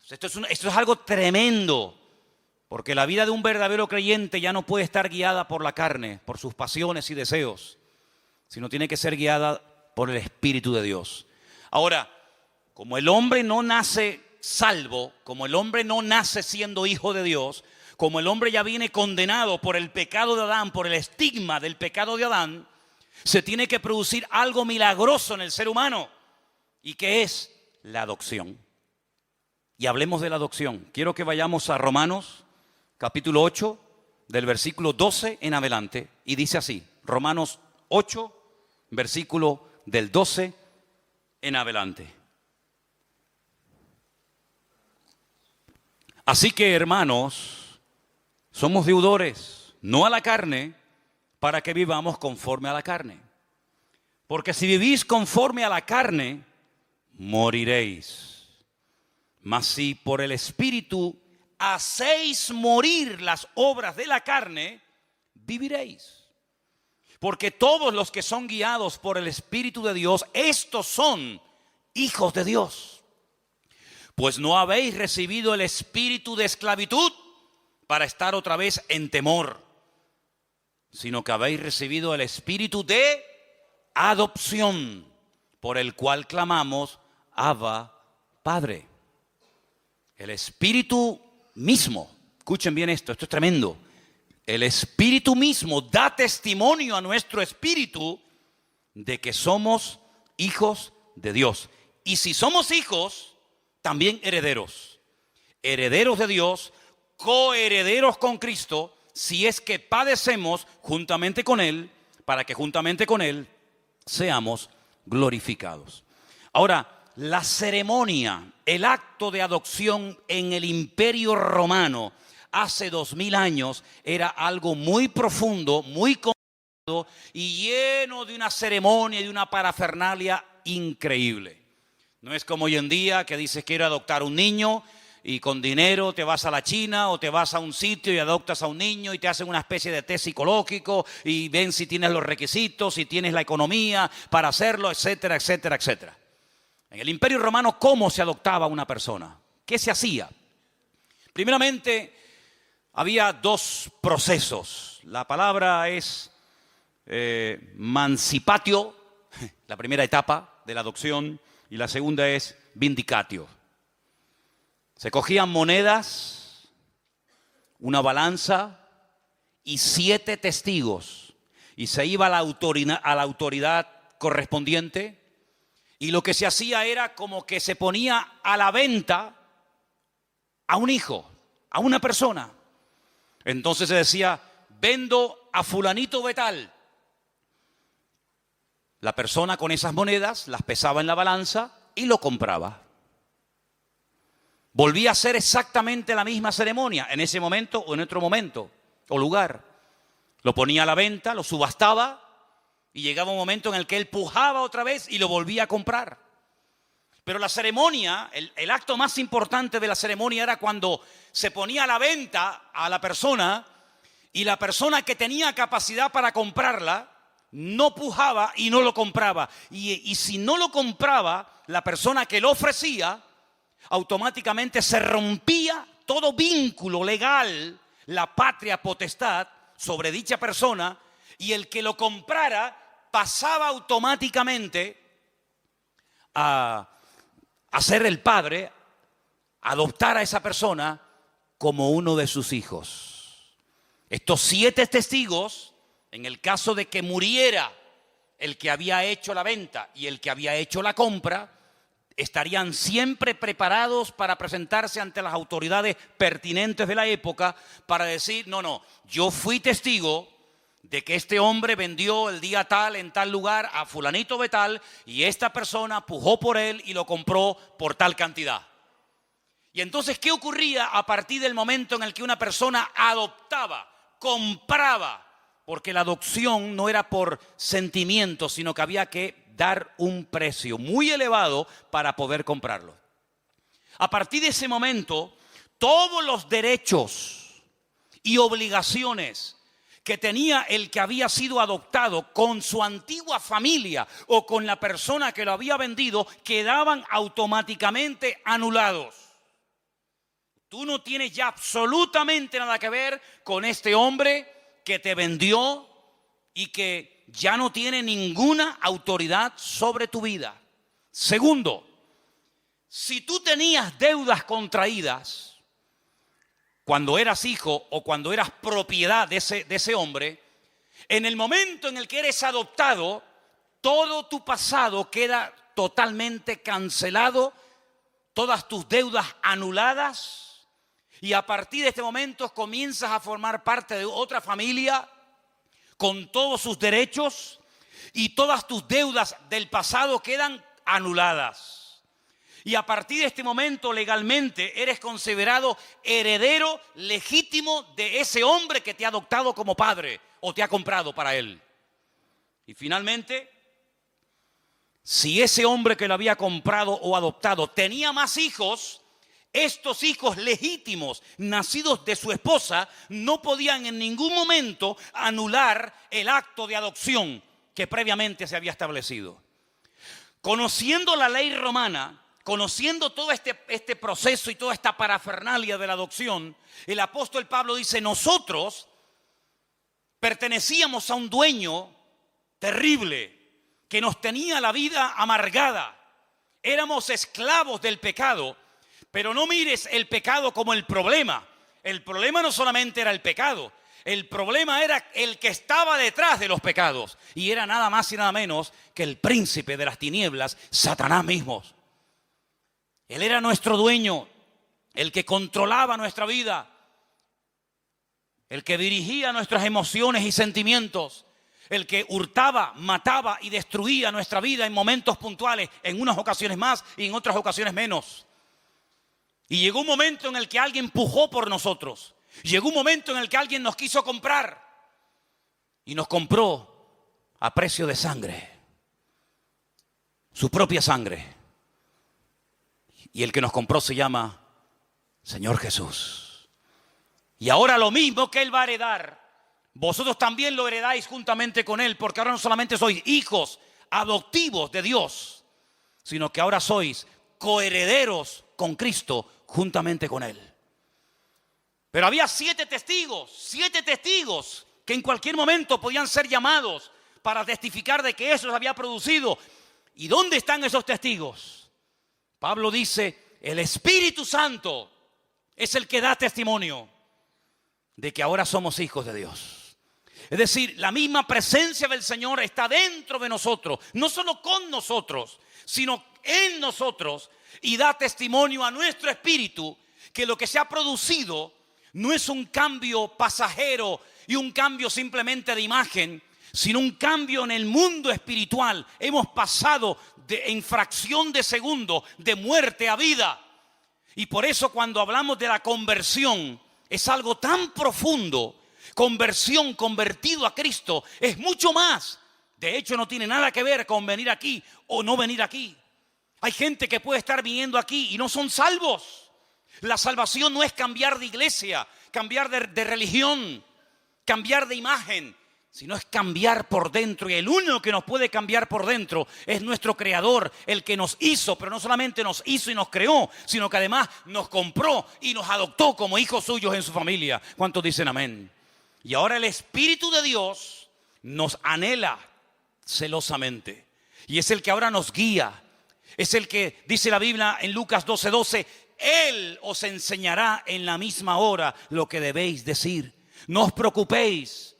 Esto es algo tremendo, porque la vida de un verdadero creyente ya no puede estar guiada por la carne, por sus pasiones y deseos, sino tiene que ser guiada por el Espíritu de Dios. Ahora, como el hombre no nace salvo, como el hombre no nace siendo hijo de Dios, como el hombre ya viene condenado por el pecado de Adán, por el estigma del pecado de Adán, se tiene que producir algo milagroso en el ser humano, y que es la adopción. Y hablemos de la adopción. Quiero que vayamos a Romanos, capítulo 8, del versículo 12 en adelante, y dice así, Romanos 8, versículo del 12 en adelante. Así que, hermanos, somos deudores, no a la carne, para que vivamos conforme a la carne. Porque si vivís conforme a la carne, moriréis. Mas si por el Espíritu hacéis morir las obras de la carne, viviréis. Porque todos los que son guiados por el Espíritu de Dios, estos son hijos de Dios. Pues no habéis recibido el espíritu de esclavitud para estar otra vez en temor, sino que habéis recibido el espíritu de adopción, por el cual clamamos, Abba, Padre. El Espíritu mismo, escuchen bien esto es tremendo. El Espíritu mismo da testimonio a nuestro espíritu de que somos hijos de Dios. Y si somos hijos, también herederos. Herederos de Dios, coherederos con Cristo, si es que padecemos juntamente con Él, para que juntamente con Él seamos glorificados. Ahora, la ceremonia, el acto de adopción en el Imperio Romano hace 2000 años era algo muy profundo, muy complicado y lleno de una ceremonia y de una parafernalia increíble. No es como hoy en día que dices quiero adoptar un niño y con dinero te vas a la China o te vas a un sitio y adoptas a un niño y te hacen una especie de test psicológico y ven si tienes los requisitos, si tienes la economía para hacerlo, etcétera, etcétera, etcétera. En el Imperio Romano, ¿cómo se adoptaba una persona? ¿Qué se hacía? Primeramente, había dos procesos. La palabra es mancipatio, la primera etapa de la adopción, y la segunda es vindicatio. Se cogían monedas, una balanza y 7 testigos, y se iba a la autoridad correspondiente, y lo que se hacía era como que se ponía a la venta a un hijo, a una persona. Entonces se decía, vendo a fulanito de tal. La persona con esas monedas las pesaba en la balanza y lo compraba. Volvía a ser exactamente la misma ceremonia en ese momento o en otro momento o lugar. Lo ponía a la venta, lo subastaba y llegaba un momento en el que él pujaba otra vez y lo volvía a comprar. Pero la ceremonia, el acto más importante de la ceremonia era cuando se ponía a la venta a la persona y la persona que tenía capacidad para comprarla no pujaba y no lo compraba. Y si no lo compraba, la persona que lo ofrecía, automáticamente se rompía todo vínculo legal, la patria potestad sobre dicha persona, y el que lo comprara pasaba automáticamente a ser el padre, adoptar a esa persona como uno de sus hijos. Estos 7 testigos, en el caso de que muriera el que había hecho la venta y el que había hecho la compra, estarían siempre preparados para presentarse ante las autoridades pertinentes de la época para decir, no, yo fui testigo de que este hombre vendió el día tal en tal lugar a fulanito de tal y esta persona pujó por él y lo compró por tal cantidad. Y entonces, ¿qué ocurría a partir del momento en el que una persona adoptaba, compraba? Porque la adopción no era por sentimiento, sino que había que dar un precio muy elevado para poder comprarlo. A partir de ese momento, todos los derechos y obligaciones que tenía el que había sido adoptado con su antigua familia o con la persona que lo había vendido, quedaban automáticamente anulados. Tú no tienes ya absolutamente nada que ver con este hombre que te vendió y que ya no tiene ninguna autoridad sobre tu vida. Segundo, si tú tenías deudas contraídas cuando eras hijo o cuando eras propiedad de ese hombre, en el momento en el que eres adoptado, todo tu pasado queda totalmente cancelado, todas tus deudas anuladas, y a partir de este momento comienzas a formar parte de otra familia con todos sus derechos y todas tus deudas del pasado quedan anuladas. Y a partir de este momento legalmente eres considerado heredero legítimo de ese hombre que te ha adoptado como padre o te ha comprado para él. Y finalmente, si ese hombre que lo había comprado o adoptado tenía más hijos, estos hijos legítimos, nacidos de su esposa, no podían en ningún momento anular el acto de adopción que previamente se había establecido. Conociendo la ley romana, conociendo todo este proceso y toda esta parafernalia de la adopción, el apóstol Pablo dice, nosotros pertenecíamos a un dueño terrible que nos tenía la vida amargada. Éramos esclavos del pecado. Pero no mires el pecado como el problema. El problema no solamente era el pecado. El problema era el que estaba detrás de los pecados. Y era nada más y nada menos que el príncipe de las tinieblas, Satanás mismo. Él era nuestro dueño, el que controlaba nuestra vida, el que dirigía nuestras emociones y sentimientos, el que hurtaba, mataba y destruía nuestra vida en momentos puntuales, en unas ocasiones más y en otras ocasiones menos. Y llegó un momento en el que alguien pujó por nosotros. Llegó un momento en el que alguien nos quiso comprar. Y nos compró a precio de sangre. Su propia sangre. Y el que nos compró se llama Señor Jesús. Y ahora lo mismo que Él va a heredar, vosotros también lo heredáis juntamente con Él. Porque ahora no solamente sois hijos adoptivos de Dios, sino que ahora sois coherederos con Cristo juntamente con Él. Pero había 7 testigos que en cualquier momento podían ser llamados para testificar de que eso se había producido. ¿Y dónde están esos testigos? Pablo dice, el Espíritu Santo es el que da testimonio de que ahora somos hijos de Dios. Es decir, la misma presencia del Señor está dentro de nosotros, no solo con nosotros, sino en nosotros, y da testimonio a nuestro espíritu que lo que se ha producido no es un cambio pasajero y un cambio simplemente de imagen, sino un cambio en el mundo espiritual. Hemos pasado en fracción de segundo de muerte a vida. Y por eso cuando hablamos de la conversión es algo tan profundo. Conversión, convertido a Cristo, es mucho más. De hecho, no tiene nada que ver con venir aquí o no venir aquí. Hay gente que puede estar viniendo aquí y no son salvos. La salvación no es cambiar de iglesia, cambiar de religión, cambiar de imagen, sino es cambiar por dentro. Y el único que nos puede cambiar por dentro es nuestro Creador, el que nos hizo, pero no solamente nos hizo y nos creó, sino que además nos compró y nos adoptó como hijos suyos en su familia. ¿Cuántos dicen amén? Y ahora el Espíritu de Dios nos anhela celosamente. Y es el que ahora nos guía. Es el que dice la Biblia en Lucas 12:12, Él os enseñará en la misma hora lo que debéis decir. No os preocupéis,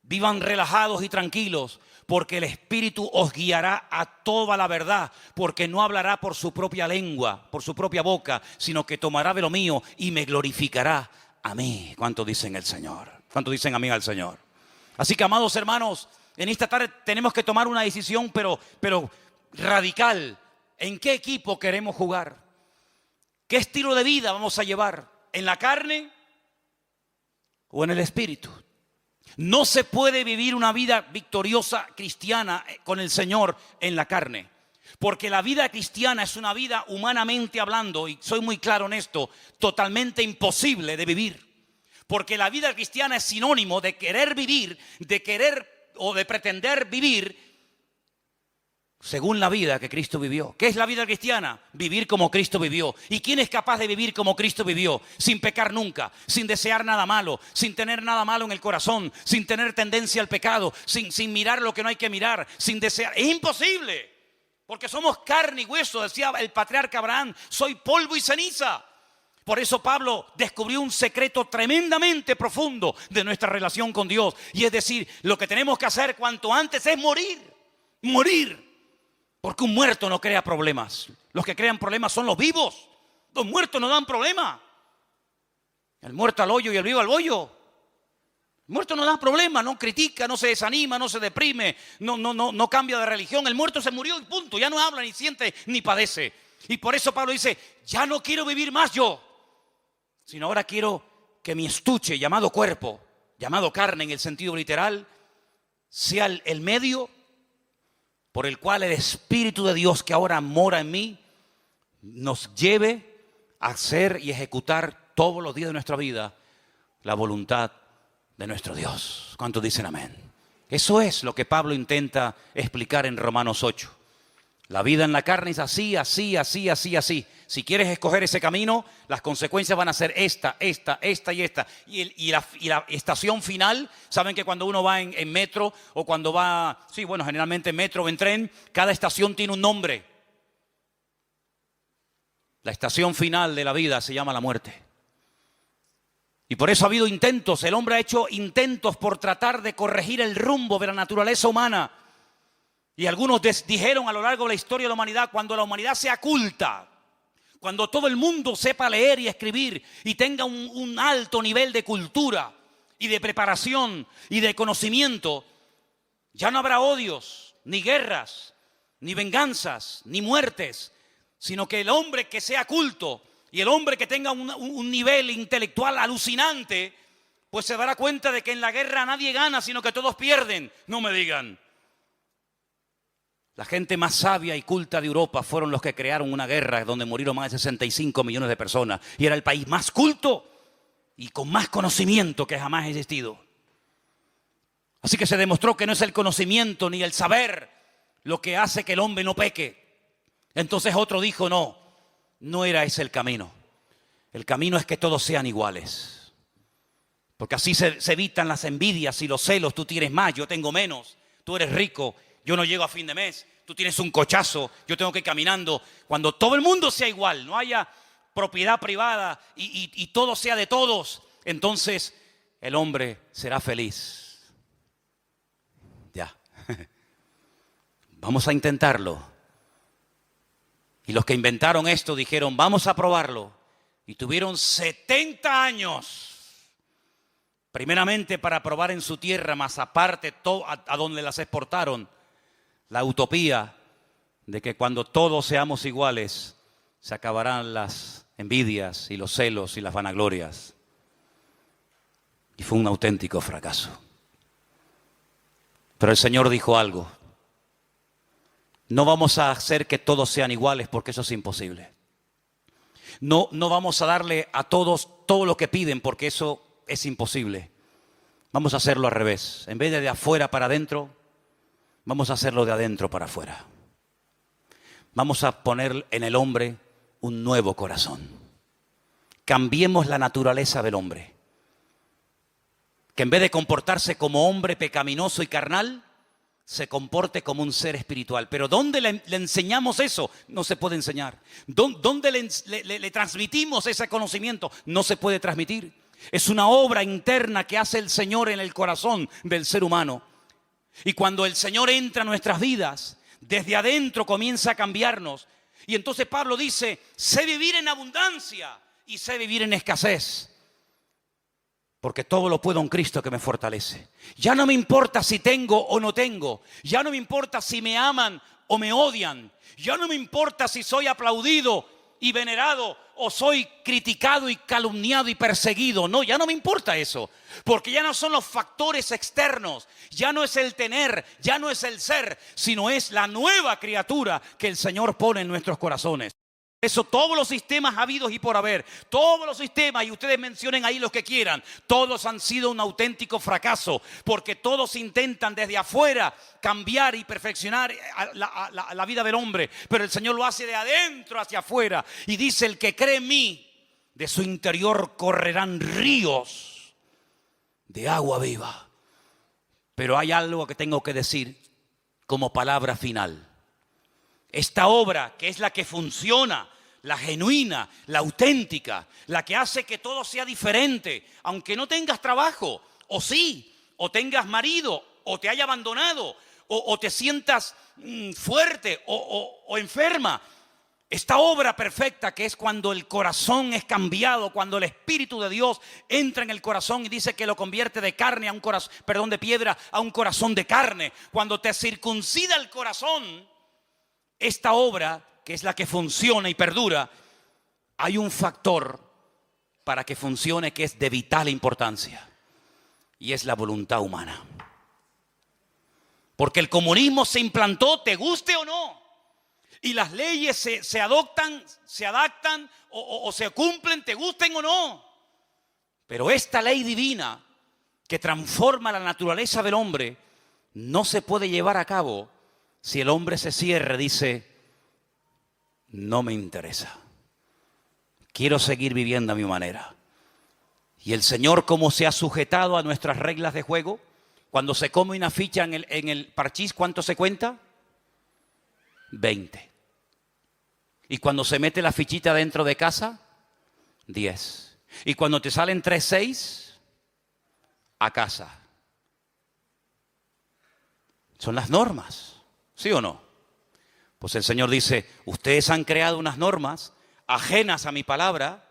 vivan relajados y tranquilos, porque el Espíritu os guiará a toda la verdad, porque no hablará por su propia lengua, por su propia boca, sino que tomará de lo mío y me glorificará a mí. ¿Cuánto dicen el Señor? ¿Cuánto dicen amén al Señor? Así que, amados hermanos, en esta tarde tenemos que tomar una decisión, pero radical. ¿En qué equipo queremos jugar? ¿Qué estilo de vida vamos a llevar? ¿En la carne o en el espíritu? No se puede vivir una vida victoriosa cristiana con el Señor en la carne, porque la vida cristiana es una vida, humanamente hablando, y soy muy claro en esto, totalmente imposible de vivir. Porque la vida cristiana es sinónimo de querer vivir, de querer o de pretender vivir según la vida que Cristo vivió. ¿Qué es la vida cristiana? Vivir como Cristo vivió. ¿Y quién es capaz de vivir como Cristo vivió? Sin pecar nunca, sin desear nada malo, sin tener nada malo en el corazón, sin tener tendencia al pecado, sin mirar lo que no hay que mirar, sin desear. Es imposible, porque somos carne y hueso, decía el patriarca Abraham, soy polvo y ceniza. Por eso Pablo descubrió un secreto tremendamente profundo de nuestra relación con Dios. Y es decir, lo que tenemos que hacer cuanto antes es morir. Porque un muerto no crea problemas. Los que crean problemas son los vivos. Los muertos no dan problema. El muerto al hoyo y el vivo al bollo. El muerto no da problema, no critica, no se desanima, no se deprime, no cambia de religión. El muerto se murió y punto. Ya no habla, ni siente, ni padece. Y por eso Pablo dice, ya no quiero vivir más yo, sino ahora quiero que mi estuche llamado cuerpo, llamado carne en el sentido literal, sea el medio por el cual el Espíritu de Dios que ahora mora en mí nos lleve a hacer y ejecutar todos los días de nuestra vida la voluntad de nuestro Dios. ¿Cuántos dicen amén? Eso es lo que Pablo intenta explicar en Romanos 8. La vida en la carne es así. Si quieres escoger ese camino, las consecuencias van a ser esta y esta. Y la estación final, saben que cuando uno va en metro o cuando va, generalmente en metro o en tren, cada estación tiene un nombre. La estación final de la vida se llama la muerte. Y por eso ha habido intentos, el hombre ha hecho intentos por tratar de corregir el rumbo de la naturaleza humana. Y algunos dijeron a lo largo de la historia de la humanidad, cuando la humanidad sea culta, cuando todo el mundo sepa leer y escribir y tenga un alto nivel de cultura y de preparación y de conocimiento, ya no habrá odios, ni guerras, ni venganzas, ni muertes, sino que el hombre que sea culto y el hombre que tenga un nivel intelectual alucinante, pues se dará cuenta de que en la guerra nadie gana, sino que todos pierden. No me digan. La gente más sabia y culta de Europa fueron los que crearon una guerra donde murieron más de 65 millones de personas. Y era el país más culto y con más conocimiento que jamás ha existido. Así que se demostró que no es el conocimiento ni el saber lo que hace que el hombre no peque. Entonces otro dijo, no era ese el camino. El camino es que todos sean iguales. Porque así se evitan las envidias y los celos. Tú tienes más, yo tengo menos. Tú eres rico, yo no llego a fin de mes. Tú tienes un cochazo, yo tengo que ir caminando. Cuando todo el mundo sea igual, no haya propiedad privada y todo sea de todos, entonces el hombre será feliz. Ya. Vamos a intentarlo. Y los que inventaron esto dijeron, vamos a probarlo. Y tuvieron 70 años. Primeramente para probar en su tierra, más aparte a donde las exportaron. La utopía de que cuando todos seamos iguales, se acabarán las envidias y los celos y las vanaglorias. Y fue un auténtico fracaso. Pero el Señor dijo algo. No vamos a hacer que todos sean iguales porque eso es imposible. No vamos a darle a todos todo lo que piden porque eso es imposible. Vamos a hacerlo al revés. En vez de afuera para adentro, vamos a hacerlo de adentro para afuera. Vamos a poner en el hombre un nuevo corazón. Cambiemos la naturaleza del hombre. Que en vez de comportarse como hombre pecaminoso y carnal, se comporte como un ser espiritual. Pero ¿dónde le enseñamos eso? No se puede enseñar. ¿Dónde le transmitimos ese conocimiento? No se puede transmitir. Es una obra interna que hace el Señor en el corazón del ser humano. Y cuando el Señor entra en nuestras vidas, desde adentro comienza a cambiarnos. Y entonces Pablo dice, sé vivir en abundancia y sé vivir en escasez. Porque todo lo puedo en Cristo que me fortalece. Ya no me importa si tengo o no tengo. Ya no me importa si me aman o me odian. Ya no me importa si soy aplaudido y venerado o soy criticado y calumniado y perseguido. No, ya no me importa eso. Porque ya no son los factores externos. Ya no es el tener, ya no es el ser, sino es la nueva criatura que el Señor pone en nuestros corazones. Eso, todos los sistemas habidos y por haber, todos los sistemas, y ustedes mencionen ahí los que quieran, todos han sido un auténtico fracaso, porque todos intentan desde afuera cambiar y perfeccionar la vida del hombre, pero el Señor lo hace de adentro hacia afuera, y dice, el que cree en mí, de su interior correrán ríos de agua viva. Pero hay algo que tengo que decir como palabra final. Esta obra, que es la que funciona, la genuina, la auténtica, la que hace que todo sea diferente, aunque no tengas trabajo, o sí, o tengas marido, o te haya abandonado, o te sientas fuerte o enferma. Esta obra perfecta, que es cuando el corazón es cambiado, cuando el Espíritu de Dios entra en el corazón y dice que lo convierte de carne a un corazón, de piedra a un corazón de carne. Cuando te circuncida el corazón, esta obra, que es la que funciona y perdura, hay un factor para que funcione que es de vital importancia, y es la voluntad humana. Porque el comunismo se implantó, te guste o no, y las leyes se adoptan, se adaptan o se cumplen, te gusten o no. Pero esta ley divina que transforma la naturaleza del hombre no se puede llevar a cabo si el hombre se cierra, dice, no me interesa. Quiero seguir viviendo a mi manera. Y el Señor, como se ha sujetado a nuestras reglas de juego, cuando se come una ficha en el parchís, ¿cuánto se cuenta? 20. Y cuando se mete la fichita dentro de casa, 10. Y cuando te salen 3-6, a casa. Son las normas. ¿Sí o no? Pues el Señor dice, ustedes han creado unas normas ajenas a mi palabra,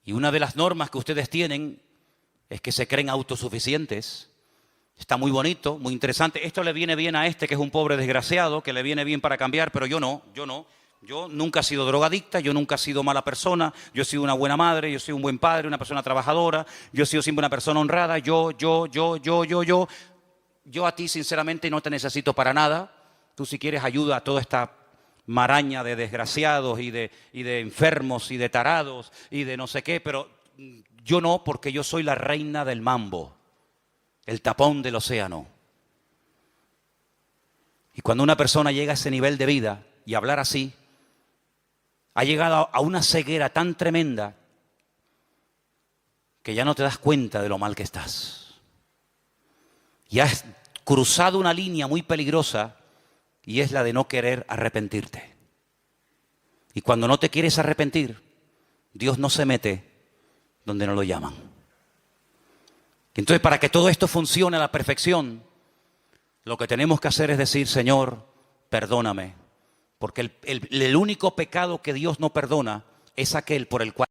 y una de las normas que ustedes tienen es que se creen autosuficientes. Está muy bonito, muy interesante. Esto le viene bien a este que es un pobre desgraciado, que le viene bien para cambiar, pero yo no. Yo nunca he sido drogadicta, yo nunca he sido mala persona, yo he sido una buena madre, yo soy un buen padre, una persona trabajadora, yo he sido siempre una persona honrada, yo. Yo a ti sinceramente no te necesito para nada. Tú si quieres ayuda a toda esta maraña de desgraciados y de enfermos y de tarados y de no sé qué, pero yo no, porque yo soy la reina del mambo, el tapón del océano. Y cuando una persona llega a ese nivel de vida y hablar así, ha llegado a una ceguera tan tremenda que ya no te das cuenta de lo mal que estás. Y has cruzado una línea muy peligrosa, y es la de no querer arrepentirte. Y cuando no te quieres arrepentir, Dios no se mete donde no lo llaman. Entonces, para que todo esto funcione a la perfección, lo que tenemos que hacer es decir, Señor, perdóname. Porque el único pecado que Dios no perdona es aquel por el cual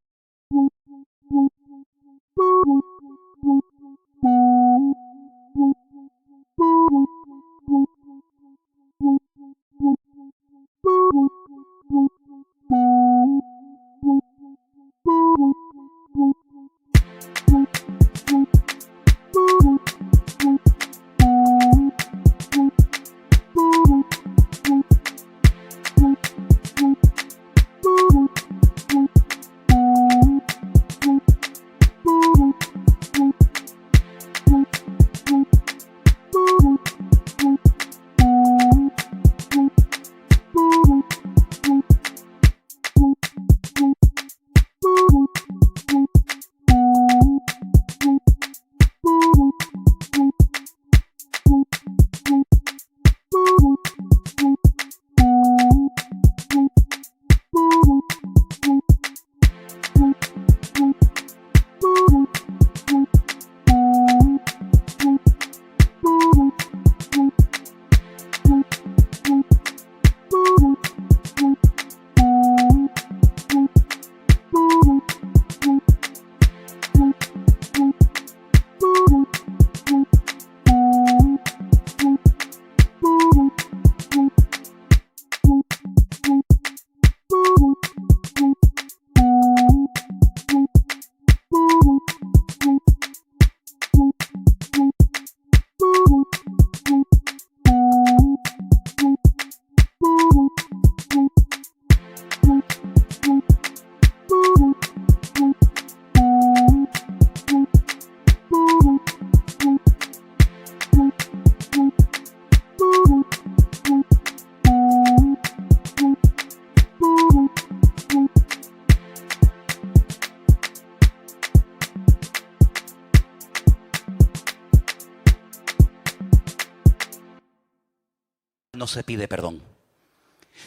no se pide perdón.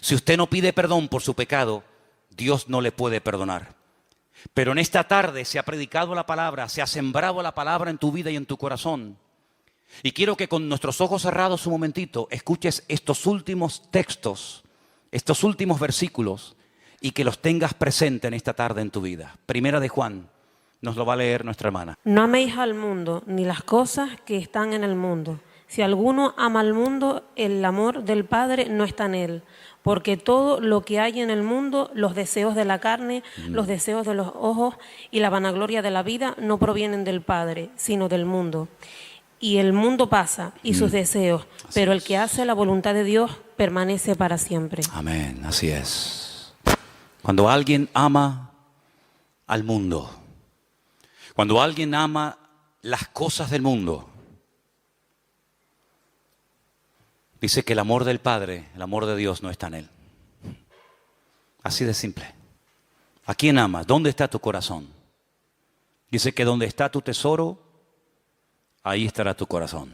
Si usted no pide perdón por su pecado, Dios no le puede perdonar. Pero en esta tarde se ha predicado la palabra, se ha sembrado la palabra en tu vida y en tu corazón. Y quiero que con nuestros ojos cerrados un momentito escuches estos últimos textos, estos últimos versículos, y que los tengas presente en esta tarde en tu vida. Primera de Juan, nos lo va a leer nuestra hermana. No améis al mundo, ni las cosas que están en el mundo. Si alguno ama al mundo, el amor del Padre no está en él. Porque todo lo que hay en el mundo, los deseos de la carne, los deseos de los ojos y la vanagloria de la vida, no provienen del Padre, sino del mundo. Y el mundo pasa y sus deseos, pero el que hace la voluntad de Dios permanece para siempre. Amén, así es. Cuando alguien ama al mundo, cuando alguien ama las cosas del mundo, dice que el amor del Padre, el amor de Dios no está en él. Así de simple. ¿A quién amas? ¿Dónde está tu corazón? Dice que donde está tu tesoro, ahí estará tu corazón.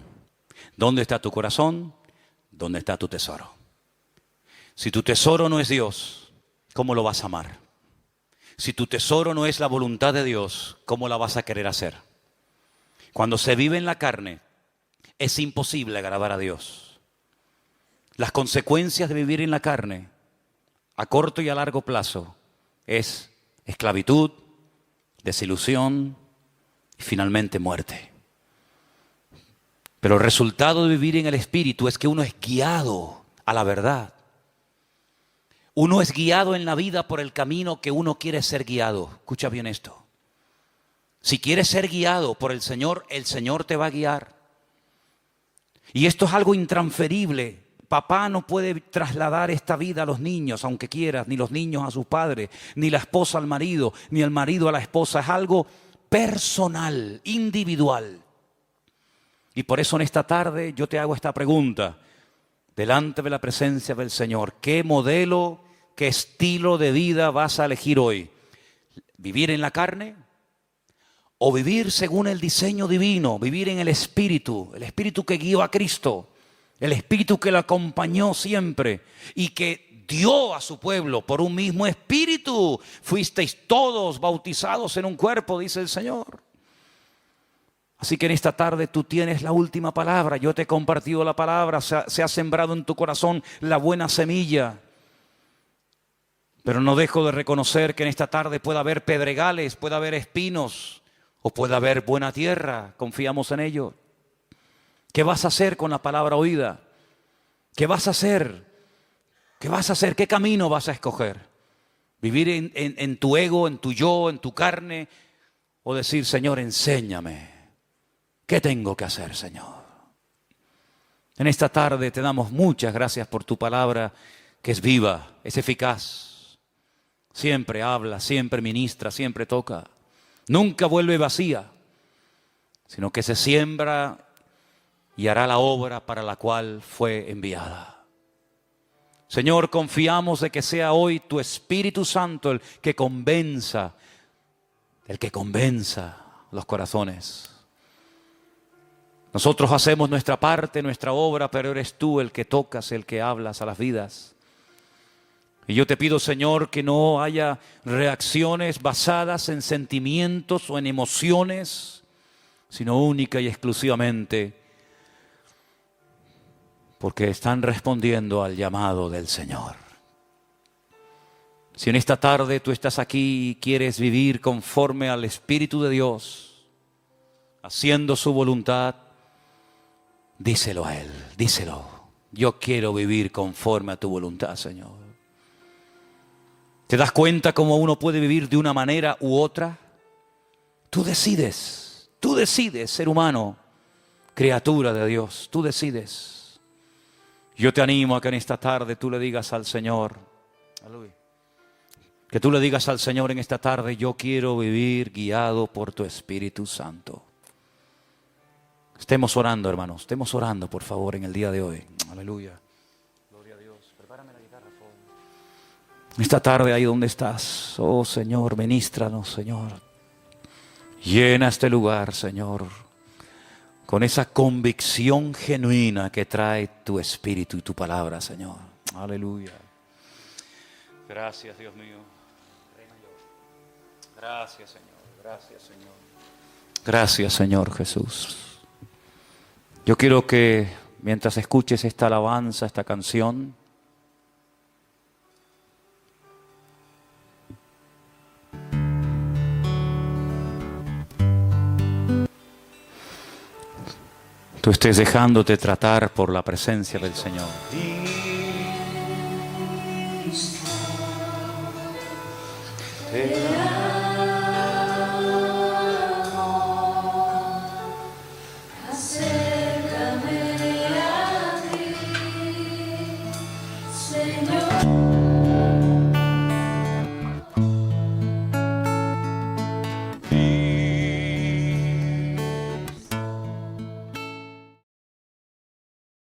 ¿Dónde está tu corazón? ¿Dónde está tu tesoro? Si tu tesoro no es Dios, ¿cómo lo vas a amar? Si tu tesoro no es la voluntad de Dios, ¿cómo la vas a querer hacer? Cuando se vive en la carne, es imposible agradar a Dios. Las consecuencias de vivir en la carne, a corto y a largo plazo, es esclavitud, desilusión y finalmente muerte. Pero el resultado de vivir en el Espíritu es que uno es guiado a la verdad. Uno es guiado en la vida por el camino que uno quiere ser guiado. Escucha bien esto. Si quieres ser guiado por el Señor te va a guiar. Y esto es algo intransferible. Papá no puede trasladar esta vida a los niños, aunque quieras, ni los niños a sus padres, ni la esposa al marido, ni el marido a la esposa. Es algo personal, individual. Y por eso en esta tarde yo te hago esta pregunta, delante de la presencia del Señor. ¿Qué modelo, qué estilo de vida vas a elegir hoy? ¿Vivir en la carne? ¿O vivir según el diseño divino? Vivir en el Espíritu que guió a Cristo. El Espíritu que lo acompañó siempre y que dio a su pueblo por un mismo Espíritu. Fuisteis todos bautizados en un cuerpo, dice el Señor. Así que en esta tarde tú tienes la última palabra. Yo te he compartido la palabra, se ha sembrado en tu corazón la buena semilla. Pero no dejo de reconocer que en esta tarde puede haber pedregales, puede haber espinos o puede haber buena tierra. Confiamos en ello. ¿Qué vas a hacer con la palabra oída? ¿Qué vas a hacer? ¿Qué vas a hacer? ¿Qué camino vas a escoger? ¿Vivir en tu ego, en tu yo, en tu carne? ¿O decir, Señor, enséñame? ¿Qué tengo que hacer, Señor? En esta tarde te damos muchas gracias por tu palabra, que es viva, es eficaz. Siempre habla, siempre ministra, siempre toca. Nunca vuelve vacía, sino que se siembra y hará la obra para la cual fue enviada. Señor, confiamos de que sea hoy tu Espíritu Santo el que convenza los corazones. Nosotros hacemos nuestra parte, nuestra obra, pero eres tú el que tocas, el que hablas a las vidas. Y yo te pido, Señor, que no haya reacciones basadas en sentimientos o en emociones, sino única y exclusivamente porque están respondiendo al llamado del Señor. Si en esta tarde tú estás aquí y quieres vivir conforme al Espíritu de Dios, haciendo su voluntad, díselo a Él, díselo. Yo quiero vivir conforme a tu voluntad, Señor. ¿Te das cuenta cómo uno puede vivir de una manera u otra? Tú decides, ser humano, criatura de Dios, tú decides. Yo te animo a que en esta tarde tú le digas al Señor, aleluya, que tú le digas al Señor en esta tarde, yo quiero vivir guiado por tu Espíritu Santo. Estemos orando, hermanos, estemos orando, por favor, en el día de hoy. Aleluya. Gloria a Dios. Prepárame la guitarra, por favor. Esta tarde, ahí donde estás, oh Señor, ministranos, Señor. Llena este lugar, Señor, con esa convicción genuina que trae tu espíritu y tu palabra, Señor. Aleluya. Gracias, Dios mío. Gracias, Señor. Gracias, Señor. Gracias, Señor Jesús. Yo quiero que mientras escuches esta alabanza, esta canción, tú estés dejándote tratar por la presencia del Señor. Te